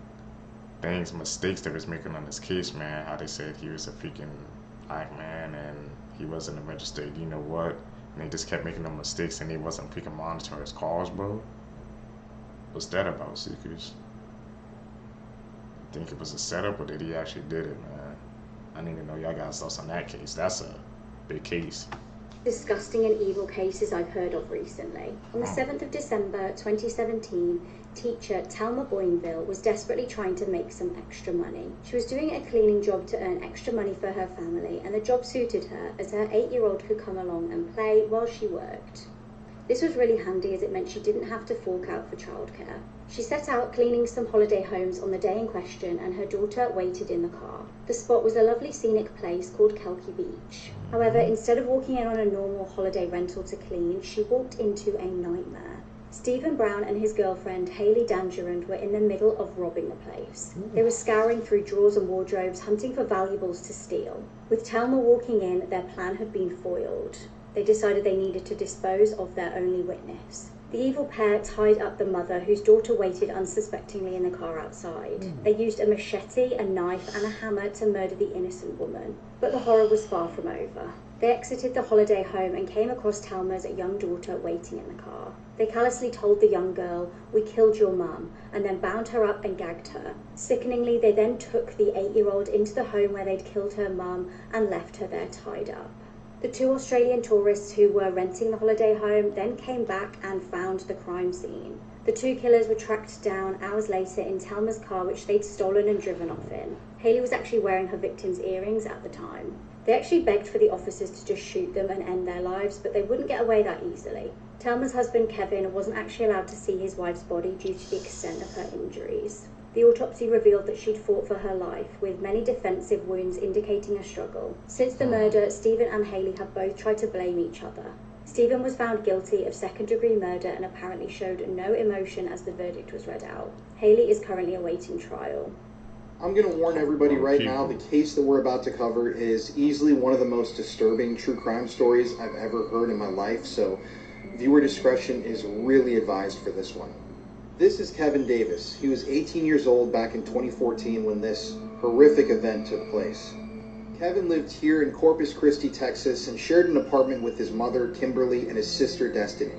[SPEAKER 1] mistakes they was making on this case, man. How they said he was a freaking black man and he wasn't a registered, you know what? And they just kept making them mistakes and he wasn't freaking monitoring his calls, bro. What's that about, Seekers? Think it was a setup or did he actually did it, man? I need to know y'all guys' thoughts on that case. That's a big case.
[SPEAKER 2] Disgusting and evil cases I've heard of recently. On the 7th of December 2017, teacher Thelma Boinville was desperately trying to make some extra money. She was doing a cleaning job to earn extra money for her family, and the job suited her as her 8-year-old could come along and play while she worked. This was really handy as it meant she didn't have to fork out for childcare. She set out cleaning some holiday homes on the day in question and her daughter waited in the car. The spot was a lovely scenic place called Kelky Beach. However, instead of walking in on a normal holiday rental to clean, she walked into a nightmare. Stephen Brown and his girlfriend Hayley Dangerand were in the middle of robbing the place. They were scouring through drawers and wardrobes, hunting for valuables to steal. With Thelma walking in, their plan had been foiled. They decided they needed to dispose of their only witness. The evil pair tied up the mother, whose daughter waited unsuspectingly in the car outside. They used a machete, a knife, and a hammer to murder the innocent woman. But the horror was far from over. They exited the holiday home and came across Thelma's young daughter waiting in the car. They callously told the young girl, "We killed your mum," and then bound her up and gagged her. Sickeningly, they then took the 8-year-old into the home where they'd killed her mum and left her there tied up. The 2 Australian tourists who were renting the holiday home then came back and found the crime scene. The 2 killers were tracked down hours later in Thelma's car, which they'd stolen and driven off in. Hayley was actually wearing her victim's earrings at the time. They actually begged for the officers to just shoot them and end their lives, but they wouldn't get away that easily. Thelma's husband Kevin wasn't actually allowed to see his wife's body due to the extent of her injuries. The autopsy revealed that she'd fought for her life, with many defensive wounds indicating a struggle. Since the murder, Stephen and Hayley have both tried to blame each other. Stephen was found guilty of second-degree murder and apparently showed no emotion as the verdict was read out. Hayley is currently awaiting trial.
[SPEAKER 11] I'm going to warn everybody right now, the case that we're about to cover is easily one of the most disturbing true crime stories I've ever heard in my life, so viewer discretion is really advised for this one. This is Kevin Davis. He was 18 years old back in 2014 when this horrific event took place. Kevin lived here in Corpus Christi, Texas, and shared an apartment with his mother, Kimberly, and his sister, Destiny.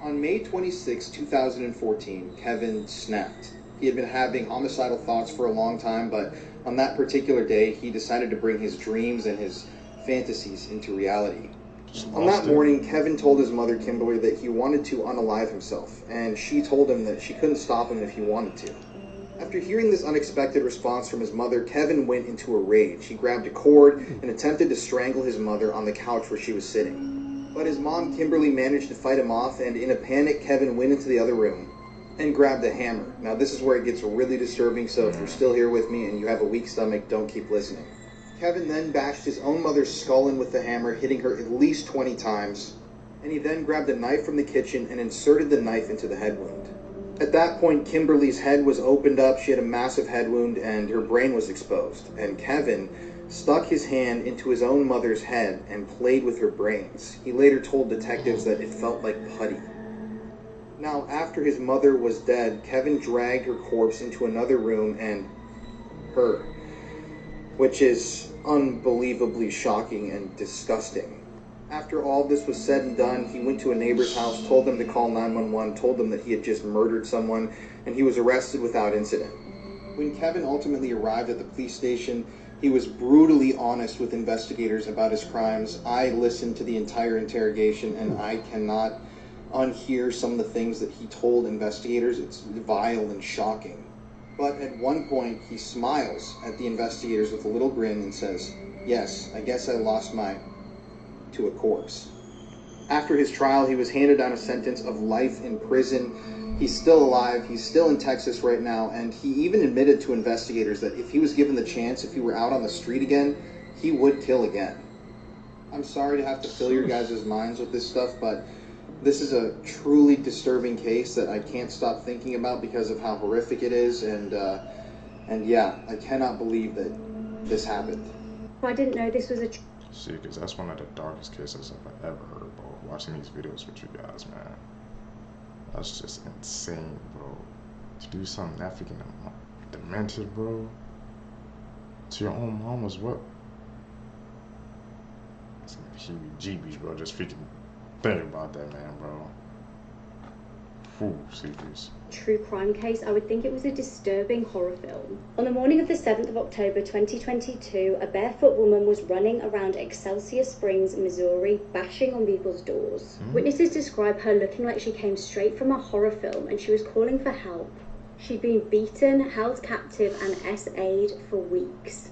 [SPEAKER 11] On May 26, 2014, Kevin snapped. He had been having homicidal thoughts for a long time, but on that particular day, he decided to bring his dreams and his fantasies into reality. On that morning, Kevin told his mother, Kimberly, that he wanted to unalive himself, and she told him that she couldn't stop him if he wanted to. After hearing this unexpected response from his mother, Kevin went into a rage. He grabbed a cord and attempted to strangle his mother on the couch where she was sitting. But his mom, Kimberly, managed to fight him off, and in a panic, Kevin went into the other room and grabbed a hammer. Now, this is where it gets really disturbing, so if you're still here with me and you have a weak stomach, don't keep listening. Kevin then bashed his own mother's skull in with the hammer, hitting her at least 20 times, and he then grabbed a knife from the kitchen and inserted the knife into the head wound. At that point, Kimberly's head was opened up, she had a massive head wound, and her brain was exposed, and Kevin stuck his hand into his own mother's head and played with her brains. He later told detectives that it felt like putty. Now, after his mother was dead, Kevin dragged her corpse into another room and her, which is unbelievably shocking and disgusting. After all this was said and done, he went to a neighbor's house, told them to call 911, told them that he had just murdered someone, and he was arrested without incident. When Kevin ultimately arrived at the police station, he was brutally honest with investigators about his crimes. I listened to the entire interrogation, and I cannot on here some of the things that he told investigators. It's vile and shocking. But at one point, he smiles at the investigators with a little grin and says, "Yes, I guess I lost my..." to a corpse. After his trial, he was handed down a sentence of life in prison. He's still alive. He's still in Texas right now. And he even admitted to investigators that if he was given the chance, if he were out on the street again, he would kill again. I'm sorry to have to fill your guys' minds with this stuff, but this is a truly disturbing case that I can't stop thinking about because of how horrific it is. And yeah, I cannot believe that this happened.
[SPEAKER 2] I didn't know this was a...
[SPEAKER 1] See, because that's one of the darkest cases I've ever heard, bro. Watching these videos with you guys, man. That's just insane, bro. To do something that freaking demented, bro. To your own mom was what? It's like heebie-jeebies, bro. Just freaking think about that, man, bro. Ooh, serious.
[SPEAKER 2] True crime case, I would think it was a disturbing horror film. On the morning of the 7th of October 2022, a barefoot woman was running around Excelsior Springs, Missouri, bashing on people's doors. Witnesses describe her looking like she came straight from a horror film and she was calling for help. She'd been beaten, held captive and SA'd for weeks.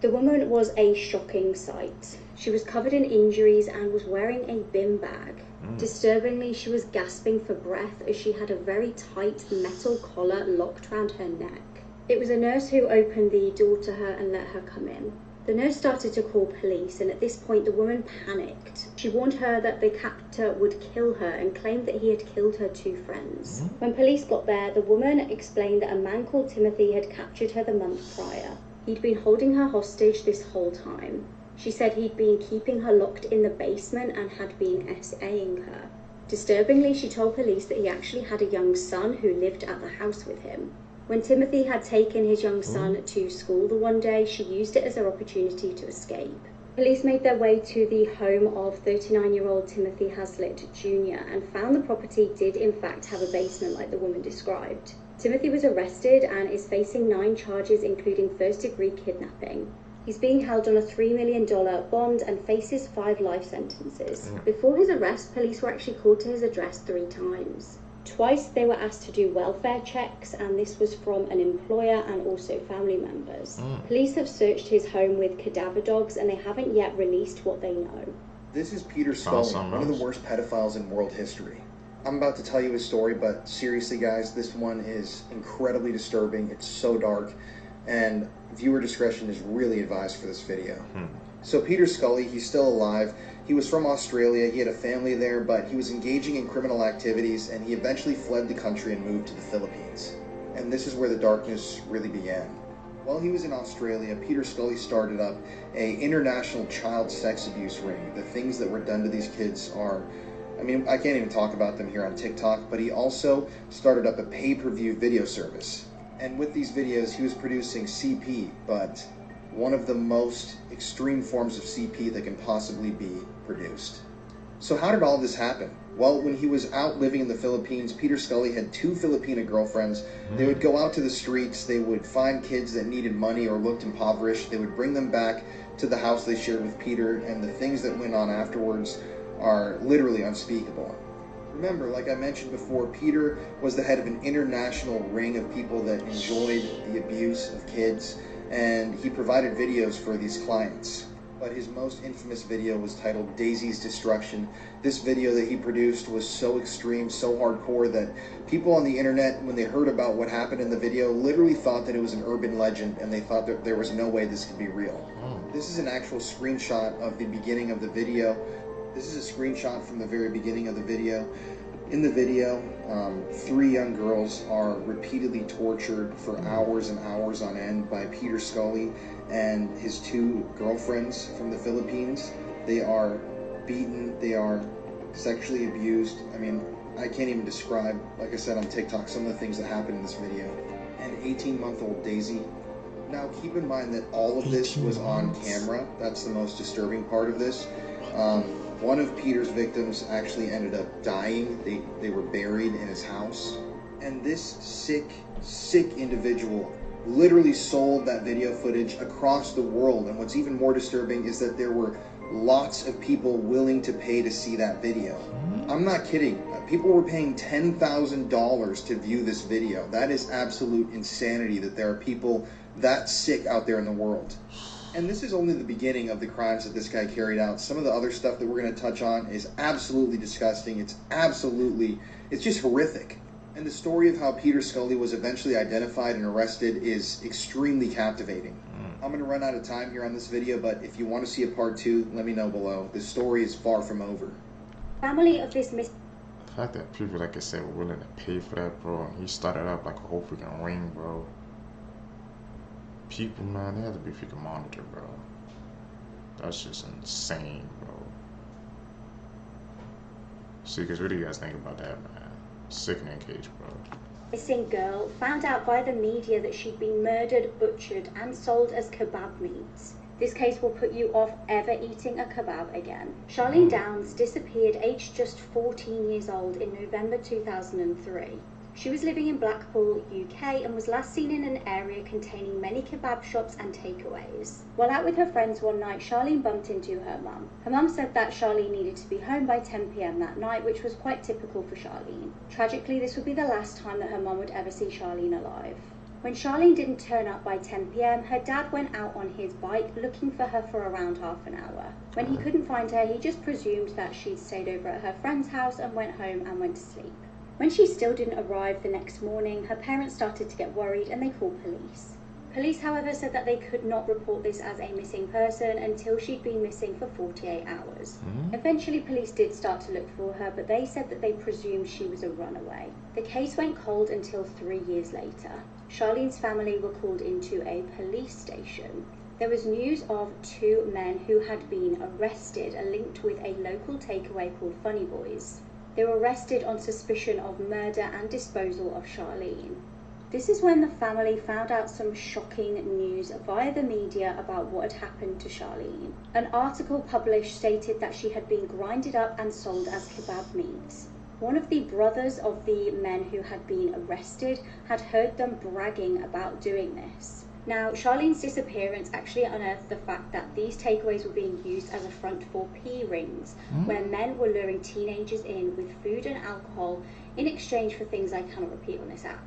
[SPEAKER 2] The woman was a shocking sight. She was covered in injuries and was wearing a bin bag. Disturbingly, she was gasping for breath as she had a very tight metal collar locked round her neck. It was a nurse who opened the door to her and let her come in. The nurse started to call police, and at this point the woman panicked. She warned her that the captor would kill her and claimed that he had killed her 2 friends. When police got there, the woman explained that a man called Timothy had captured her the month prior. He'd been holding her hostage this whole time. She said he'd been keeping her locked in the basement and had been SAing her. Disturbingly, she told police that he actually had a young son who lived at the house with him. When Timothy had taken his young son to school the one day, she used it as her opportunity to escape. Police made their way to the home of 39-year-old Timothy Hazlitt Jr. and found the property did in fact have a basement like the woman described. Timothy was arrested and is facing 9 charges including first-degree kidnapping. He's being held on a $3 million bond and faces 5 life sentences. Before his arrest, police were actually called to his address 3 times. Twice they were asked to do welfare checks, and this was from an employer and also family members. Police have searched his home with cadaver dogs and they haven't yet released what they know.
[SPEAKER 11] This is Peter Scully, one of the worst pedophiles in world history. I'm about to tell you his story, but seriously guys, this one is incredibly disturbing. It's so dark, and viewer discretion is really advised for this video. So Peter Scully, he's still alive. He was from Australia, he had a family there, but he was engaging in criminal activities, and he eventually fled the country and moved to the Philippines. And this is where the darkness really began. While he was in Australia, Peter Scully started up an international child sex abuse ring. The things that were done to these kids are, I mean, I can't even talk about them here on TikTok, but he also started up a pay-per-view video service. And with these videos, he was producing CP, but one of the most extreme forms of CP that can possibly be produced. So how did all this happen? Well, when he was out living in the Philippines, Peter Scully had 2 Filipina girlfriends. They would go out to the streets, they would find kids that needed money or looked impoverished, they would bring them back to the house they shared with Peter, and the things that went on afterwards are literally unspeakable. Remember, like I mentioned before, Peter was the head of an international ring of people that enjoyed the abuse of kids, and he provided videos for these clients. But his most infamous video was titled Daisy's Destruction. This video that he produced was so extreme, so hardcore, that people on the internet, when they heard about what happened in the video, literally thought that it was an urban legend, and they thought that there was no way this could be real. This is an actual screenshot of the beginning of the video. This is a screenshot from the very beginning of the video. In the video, 3 young girls are repeatedly tortured for hours and hours on end by Peter Scully and his 2 girlfriends from the Philippines. They are beaten, they are sexually abused. I mean, I can't even describe, like I said on TikTok, some of the things that happened in this video. And 18-month-old Daisy. Now keep in mind that all of this was on camera. That's the most disturbing part of this. One of Peter's victims actually ended up dying. They were buried in his house. And this sick individual literally sold that video footage across the world. And what's even more disturbing is that there were lots of people willing to pay to see that video. I'm not kidding. People were paying $10,000 to view this video. That is absolute insanity that there are people that sick out there in the world. And this is only the beginning of the crimes that this guy carried out. Some of the other stuff that we're going to touch on is absolutely disgusting. It's just horrific. And the story of how Peter Scully was eventually identified and arrested is extremely captivating. I'm going to run out of time here on this video, but if you want to see a part 2, let me know below. The story is far from over.
[SPEAKER 2] Family of this
[SPEAKER 1] The fact that people, like I said, were willing to pay for that, bro, and he started up like a whole freaking ring, bro. People, man, they have to be freaking monitored, bro. That's just insane, bro. See, because what do you guys think about that, man? Sickening case, bro.
[SPEAKER 2] missing girl found out by the media that she'd been murdered, butchered, and sold as kebab meat. This case will put you off ever eating a kebab again. Charlene Downs disappeared aged just 14 years old in November 2003. She was living in Blackpool, UK, and was last seen in an area containing many kebab shops and takeaways. While out with her friends one night, Charlene bumped into her mum. Her mum said that Charlene needed to be home by 10 PM that night, which was quite typical for Charlene. Tragically, this would be the last time that her mum would ever see Charlene alive. When Charlene didn't turn up by 10 PM, her dad went out on his bike looking for her for around half an hour. When he couldn't find her, he just presumed that she'd stayed over at her friend's house and went home and went to sleep. When she still didn't arrive the next morning, her parents started to get worried and they called police. Police, however, said that they could not report this as a missing person until she'd been missing for 48 hours. Eventually, police did start to look for her, but they said that they presumed she was a runaway. The case went cold until 3 years later. Charlene's family were called into a police station. There was news of 2 men who had been arrested linked with a local takeaway called Funny Boys. They were arrested on suspicion of murder and disposal of Charlene. This is when the family found out some shocking news via the media about what had happened to Charlene. An article published stated that she had been grinded up and sold as kebab meat. One of the brothers of the men who had been arrested had heard them bragging about doing this. Now, Charlene's disappearance actually unearthed the fact that these takeaways were being used as a front for P rings, where men were luring teenagers in with food and alcohol in exchange for things I cannot repeat on this app.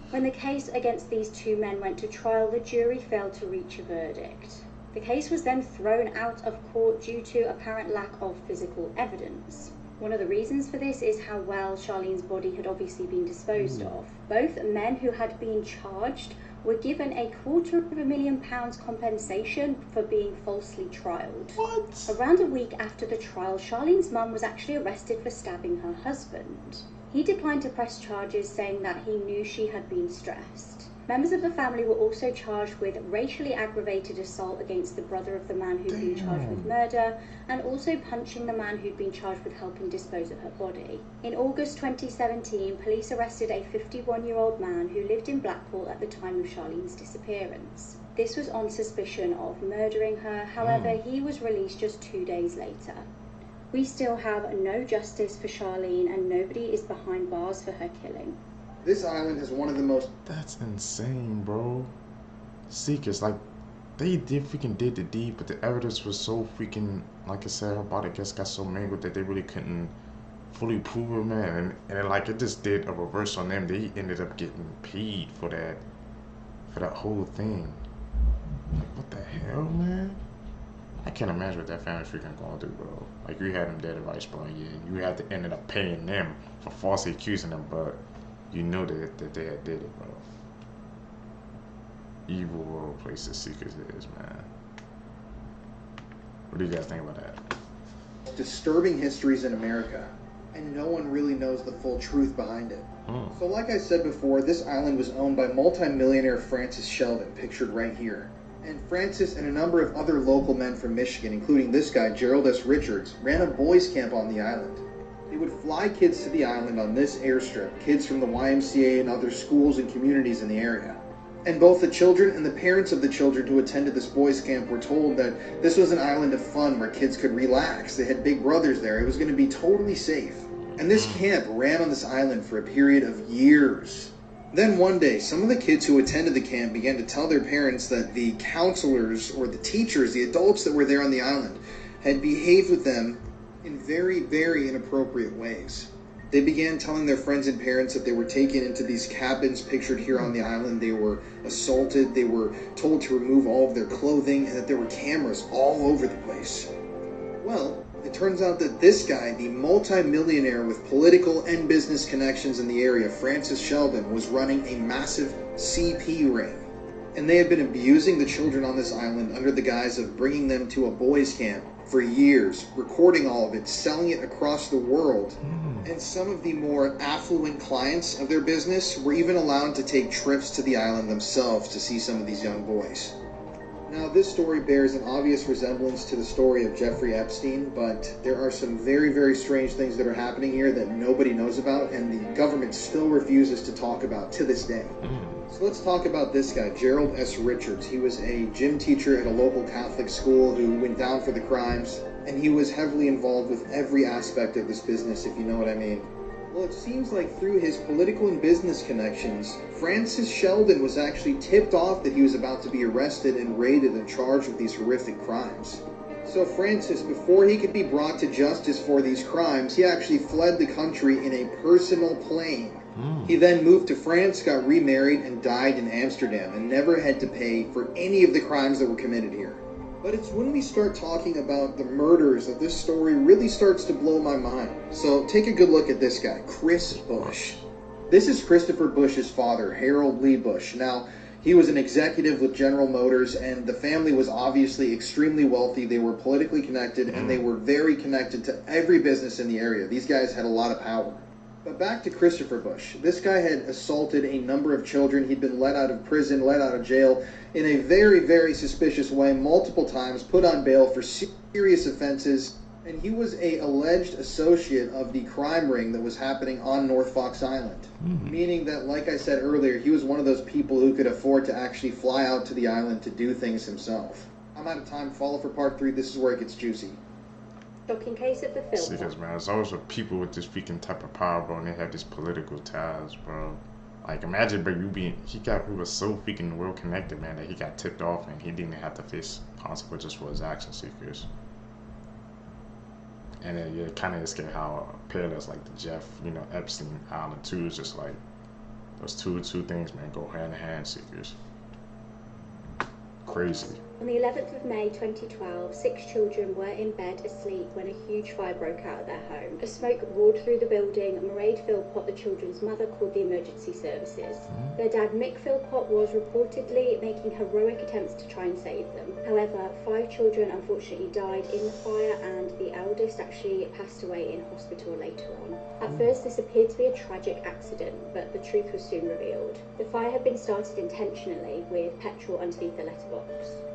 [SPEAKER 2] When the case against these 2 men went to trial, the jury failed to reach a verdict. The case was then thrown out of court due to apparent lack of physical evidence. One of the reasons for this is how well Charlene's body had obviously been disposed of. Both men who had been charged were given a £250,000 compensation for being falsely trialled.
[SPEAKER 1] What?
[SPEAKER 2] Around a week after the trial, Charlene's mum was actually arrested for stabbing her husband. He declined to press charges, saying that he knew she had been stressed. Members of the family were also charged with racially aggravated assault against the brother of the man who'd been charged with murder, and also punching the man who'd been charged with helping dispose of her body. In August 2017, police arrested a 51-year-old man who lived in Blackpool at the time of Charlene's disappearance. This was on suspicion of murdering her, however, he was released just 2 days later. We still have no justice for Charlene, and nobody is behind bars for her killing.
[SPEAKER 11] This island has one of the most...
[SPEAKER 1] That's insane, bro. Seekers, like, they freaking did the deed, but the evidence was so freaking, like I said, her body just got so mangled that they really couldn't fully prove it, man. And it just did a reverse on them. They ended up getting paid for that whole thing. Like, what the hell, man? I can't imagine what that family freaking going through, bro. Like, you had them dead advice, bro. Yeah, you had to end up paying them for falsely accusing them, but you know that they had did it, bro. Evil world place the Seekers is, man. What do you guys think about that?
[SPEAKER 11] disturbing histories in America, and no one really knows the full truth behind it. So like I said before, this island was owned by multi-millionaire Francis Sheldon, pictured right here. And Francis and a number of other local men from Michigan, including this guy, Gerald S. Richards, ran a boys' camp on the island. They would fly kids to the island on this airstrip, kids from the YMCA and other schools and communities in the area. And both the children and the parents of the children who attended this boys' camp were told that this was an island of fun where kids could relax. They had big brothers there. It was going to be totally safe. And this camp ran on this island for a period of years. Then one day, some of the kids who attended the camp began to tell their parents that the counselors or the teachers, the adults that were there on the island, had behaved with them in very, very inappropriate ways. They began telling their friends and parents that they were taken into these cabins pictured here on the island. They were assaulted, they were told to remove all of their clothing, and that there were cameras all over the place. Well, it turns out that this guy, the multi-millionaire with political and business connections in the area, Francis Sheldon, was running a massive CP ring. And they had been abusing the children on this island under the guise of bringing them to a boys' camp for years, recording all of it, selling it across the world. And some of the more affluent clients of their business were even allowed to take trips to the island themselves to see some of these young boys. Now, this story bears an obvious resemblance to the story of Jeffrey Epstein, but there are some very, very strange things that are happening here that nobody knows about, and the government still refuses to talk about to this day. So let's talk about this guy, Gerald S. Richards. He was a gym teacher at a local Catholic school who went down for the crimes, and he was heavily involved with every aspect of this business, if you know what I mean. Well, it seems like through his political and business connections, Francis Sheldon was actually tipped off that he was about to be arrested and raided and charged with these horrific crimes. So Francis, before he could be brought to justice for these crimes, he actually fled the country in a personal plane. He then moved to France, got remarried, and died in Amsterdam, and never had to pay for any of the crimes that were committed here. But it's when we start talking about the murders that this story really starts to blow my mind. So take a good look at this guy, Chris Bush. This is Christopher Bush's father, Harold Lee Bush. Now, he was an executive with General Motors, and the family was obviously extremely wealthy. They were politically connected, and they were very connected to every business in the area. These guys had a lot of power. But back to Christopher Bush. This guy had assaulted a number of children. He'd been let out of prison, let out of jail in a very, very suspicious way multiple times, put on bail for serious offenses, and he was an alleged associate of the crime ring that was happening on North Fox Island. Meaning that, like I said earlier, he was one of those people who could afford to actually fly out to the island to do things himself. I'm out of time. Follow for part 3. This is where it gets juicy.
[SPEAKER 2] Shocking case of the film.
[SPEAKER 1] See, because, man, it's always with people with this freaking type of power, bro, and they have these political ties, bro. Like, imagine, bro, he was so freaking well connected, man, that he got tipped off and he didn't have to face consequences for his actions, seekers. And then, yeah, kind of escape how parallels like the Jeff, Epstein Island too. Is just like those two things, man, go hand in hand, seekers. Crazy.
[SPEAKER 2] On the 11th of May 2012, 6 children were in bed asleep when a huge fire broke out of their home. As smoke roared through the building, Mairead Philpott, the children's mother, called the emergency services. Their dad, Mick Philpott, was reportedly making heroic attempts to try and save them. However, 5 children unfortunately died in the fire, and the eldest actually passed away in hospital later on. At first, this appeared to be a tragic accident, but the truth was soon revealed. The fire had been started intentionally with petrol underneath the letterbox.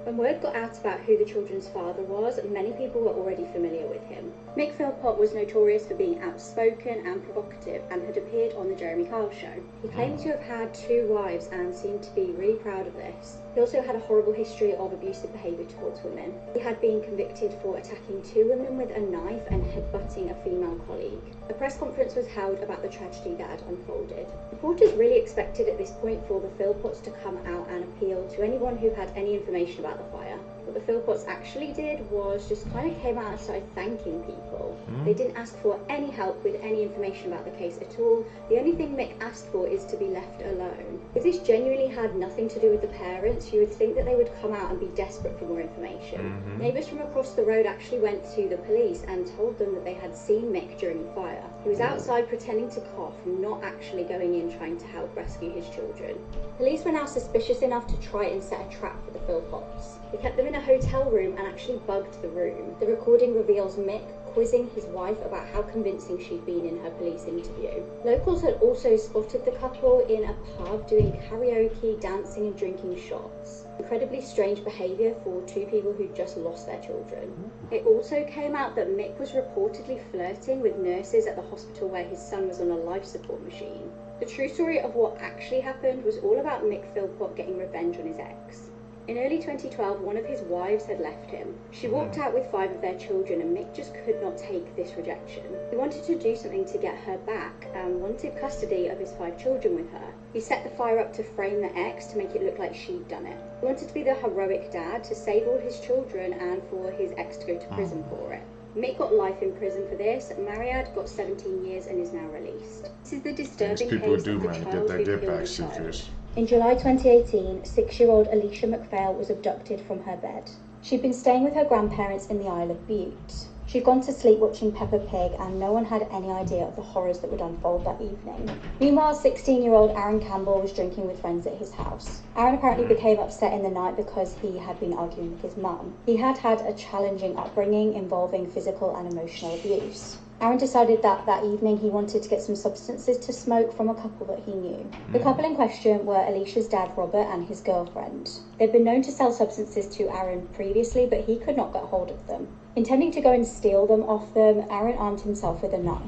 [SPEAKER 2] When word got out about who the children's father was, many people were already familiar with him. Mick Philpott was notorious for being outspoken and provocative and had appeared on the Jeremy Kyle show. He claimed to have had 2 wives and seemed to be really proud of this. He also had a horrible history of abusive behaviour towards women. He had been convicted for attacking 2 women with a knife and headbutting a female colleague. A press conference was held about the tragedy that had unfolded. Reporters really expected at this point for the Philpotts to come out and appeal to anyone who had any information about the fire. What the Philpotts actually did was just kind of came out and started thanking people. They didn't ask for any help with any information about the case at all. The only thing Mick asked for is to be left alone. If this genuinely had nothing to do with the parents, you would think that they would come out and be desperate for more information. Neighbours from across the road actually went to the police and told them that they had seen Mick during the fire. He was outside pretending to cough, not actually going in trying to help rescue his children. Police were now suspicious enough to try and set a trap for the Philpotts. They kept them in a hotel room and actually bugged the room. The recording reveals Mick quizzing his wife about how convincing she'd been in her police interview. Locals had also spotted the couple in a pub doing karaoke, dancing and drinking shots. Incredibly strange behaviour for 2 people who'd just lost their children. It also came out that Mick was reportedly flirting with nurses at the hospital where his son was on a life support machine. The true story of what actually happened was all about Mick Philpott getting revenge on his ex. In early 2012, one of his wives had left him. She walked out with 5 of their children, and Mick just could not take this rejection. He wanted to do something to get her back and wanted custody of his 5 children with her. He set the fire up to frame the ex to make it look like she'd done it. He wanted to be the heroic dad to save all his children and for his ex to go to prison for it. Mick got life in prison for this. Mariad got 17 years and is now released. This is the disturbing
[SPEAKER 1] people
[SPEAKER 2] case
[SPEAKER 1] do,
[SPEAKER 2] of the
[SPEAKER 1] man, to
[SPEAKER 2] child
[SPEAKER 1] get
[SPEAKER 2] who
[SPEAKER 1] that get
[SPEAKER 2] killed
[SPEAKER 1] back
[SPEAKER 2] a child.
[SPEAKER 1] seekers.
[SPEAKER 2] In July 2018, 6-year-old Alicia McPhail was abducted from her bed. She'd been staying with her grandparents in the Isle of Bute. She'd gone to sleep watching Peppa Pig, and no one had any idea of the horrors that would unfold that evening. Meanwhile, 16-year-old Aaron Campbell was drinking with friends at his house. Aaron apparently became upset in the night because he had been arguing with his mum. He had had a challenging upbringing involving physical and emotional abuse. Aaron decided that evening he wanted to get some substances to smoke from a couple that he knew. The couple in question were Alicia's dad, Robert, and his girlfriend. They'd been known to sell substances to Aaron previously, but he could not get hold of them. Intending to go and steal them off them, Aaron armed himself with a knife.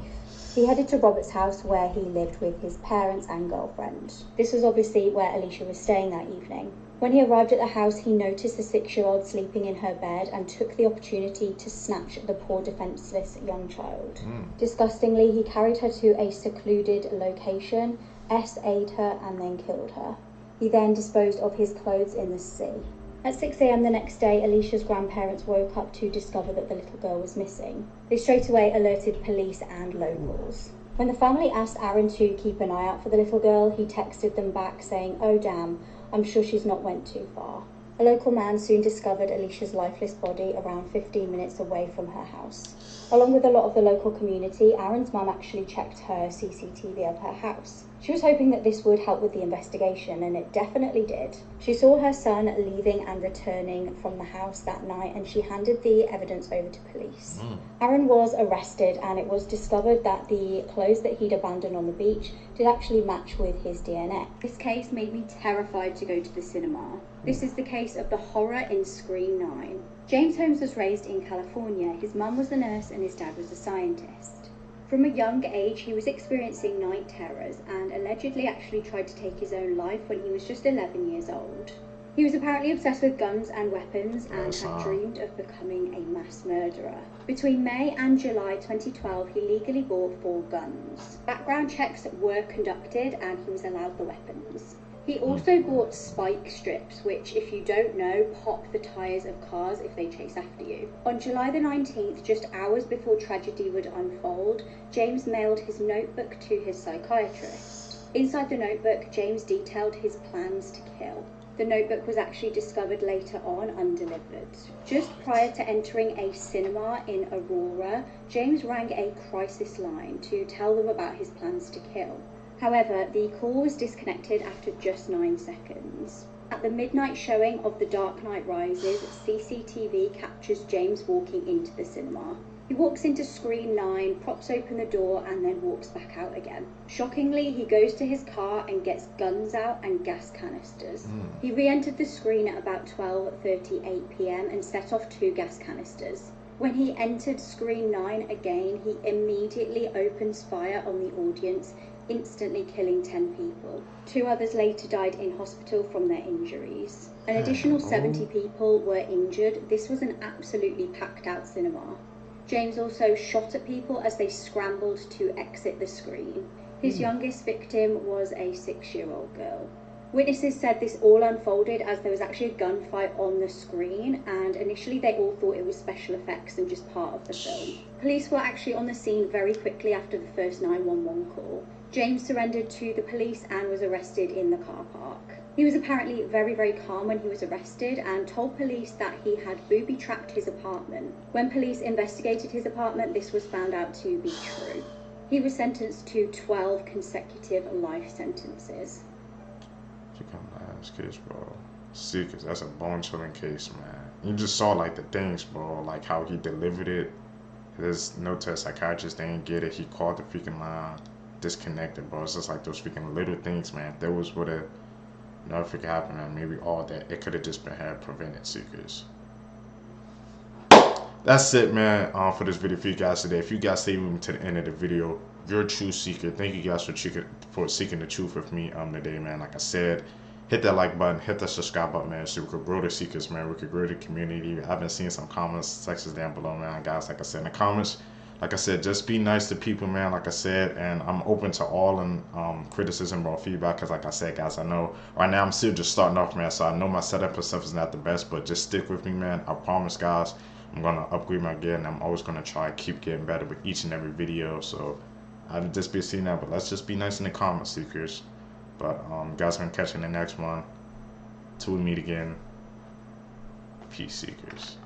[SPEAKER 2] He headed to Robert's house where he lived with his parents and girlfriend. This was obviously where Alicia was staying that evening. When he arrived at the house, he noticed the 6-year-old sleeping in her bed and took the opportunity to snatch the poor defenseless young child. Disgustingly, he carried her to a secluded location, SA'd her and then killed her. He then disposed of his clothes in the sea. At 6 a.m. the next day, Alicia's grandparents woke up to discover that the little girl was missing. They straight away alerted police and locals. When the family asked Aaron to keep an eye out for the little girl, he texted them back saying, "Oh damn, I'm sure she's not went too far." A local man soon discovered Alicia's lifeless body around 15 minutes away from her house. Along with a lot of the local community, Aaron's mum actually checked her CCTV of her house. She was hoping that this would help with the investigation, and it definitely did. She saw her son leaving and returning from the house that night, and she handed the evidence over to police. Aaron was arrested, and it was discovered that the clothes that he'd abandoned on the beach did actually match with his DNA. This case made me terrified to go to the cinema. This is the case of the horror in Scream 9. James Holmes was raised in California. His mum was a nurse and his dad was a scientist. From a young age, he was experiencing night terrors and allegedly actually tried to take his own life when he was just 11 years old. He was apparently obsessed with guns and weapons and had dreamed of becoming a mass murderer. Between May and July 2012, he legally bought 4 guns. Background checks were conducted and he was allowed the weapons. He also bought spike strips, which, if you don't know, pop the tyres of cars if they chase after you. On July the 19th, just hours before tragedy would unfold, James mailed his notebook to his psychiatrist. Inside the notebook, James detailed his plans to kill. The notebook was actually discovered later on undelivered. Just prior to entering a cinema in Aurora, James rang a crisis line to tell them about his plans to kill. However, the call was disconnected after just 9 seconds. At the midnight showing of The Dark Knight Rises, CCTV captures James walking into the cinema. He walks into Screen 9, props open the door, and then walks back out again. Shockingly, he goes to his car and gets guns out and gas canisters. He re-entered the screen at about 12:38 p.m. and set off 2 gas canisters. When he entered Screen 9 again, he immediately opens fire on the audience, instantly killing 10 people. 2 others later died in hospital from their injuries. An additional 70 people were injured. This was an absolutely packed out cinema. James also shot at people as they scrambled to exit the screen. His youngest victim was a 6-year-old girl. Witnesses said this all unfolded as there was actually a gunfight on the screen, and initially they all thought it was special effects and just part of the film. Police were actually on the scene very quickly after the first 911 call. James surrendered to the police and was arrested in the car park. He was apparently very calm when he was arrested and told police that he had booby-trapped his apartment. When police investigated his apartment, this was found out to be true. He was sentenced to 12 consecutive life sentences.
[SPEAKER 1] Case, bro. Seekers, that's a bone-chilling case, man. You just saw like the things, bro, like how he delivered it. There's no test psychiatrist, they didn't get it. He called the freaking line, disconnected, bro. It's just like those freaking little things, man. If there was would have never freaking happened, man. Maybe all that it could have just been had prevented. Seekers. That's it, man. For this video for you guys today. If you guys stay with me to the end of the video, you're a true seeker. Thank you guys for seeking the truth with me today, man. Like I said, hit that like button, hit that subscribe button, man, so we could grow the seekers, man. We could grow the community. I've been seeing some comments sections down below, man. Guys, like I said in the comments, like I said, just be nice to people, man. Like I said, and I'm open to all criticism or feedback, because like I said, guys, I know right now I'm still just starting off, man, so I know my setup and stuff is not the best, but just stick with me, man. I promise, guys, I'm gonna upgrade my gear, and I'm always gonna try to keep getting better with each and every video. So I'll just be seeing that, but let's just be nice in the comments, Seekers. But guys, I'm gonna catch you in the next one till we meet again. Peace, Seekers.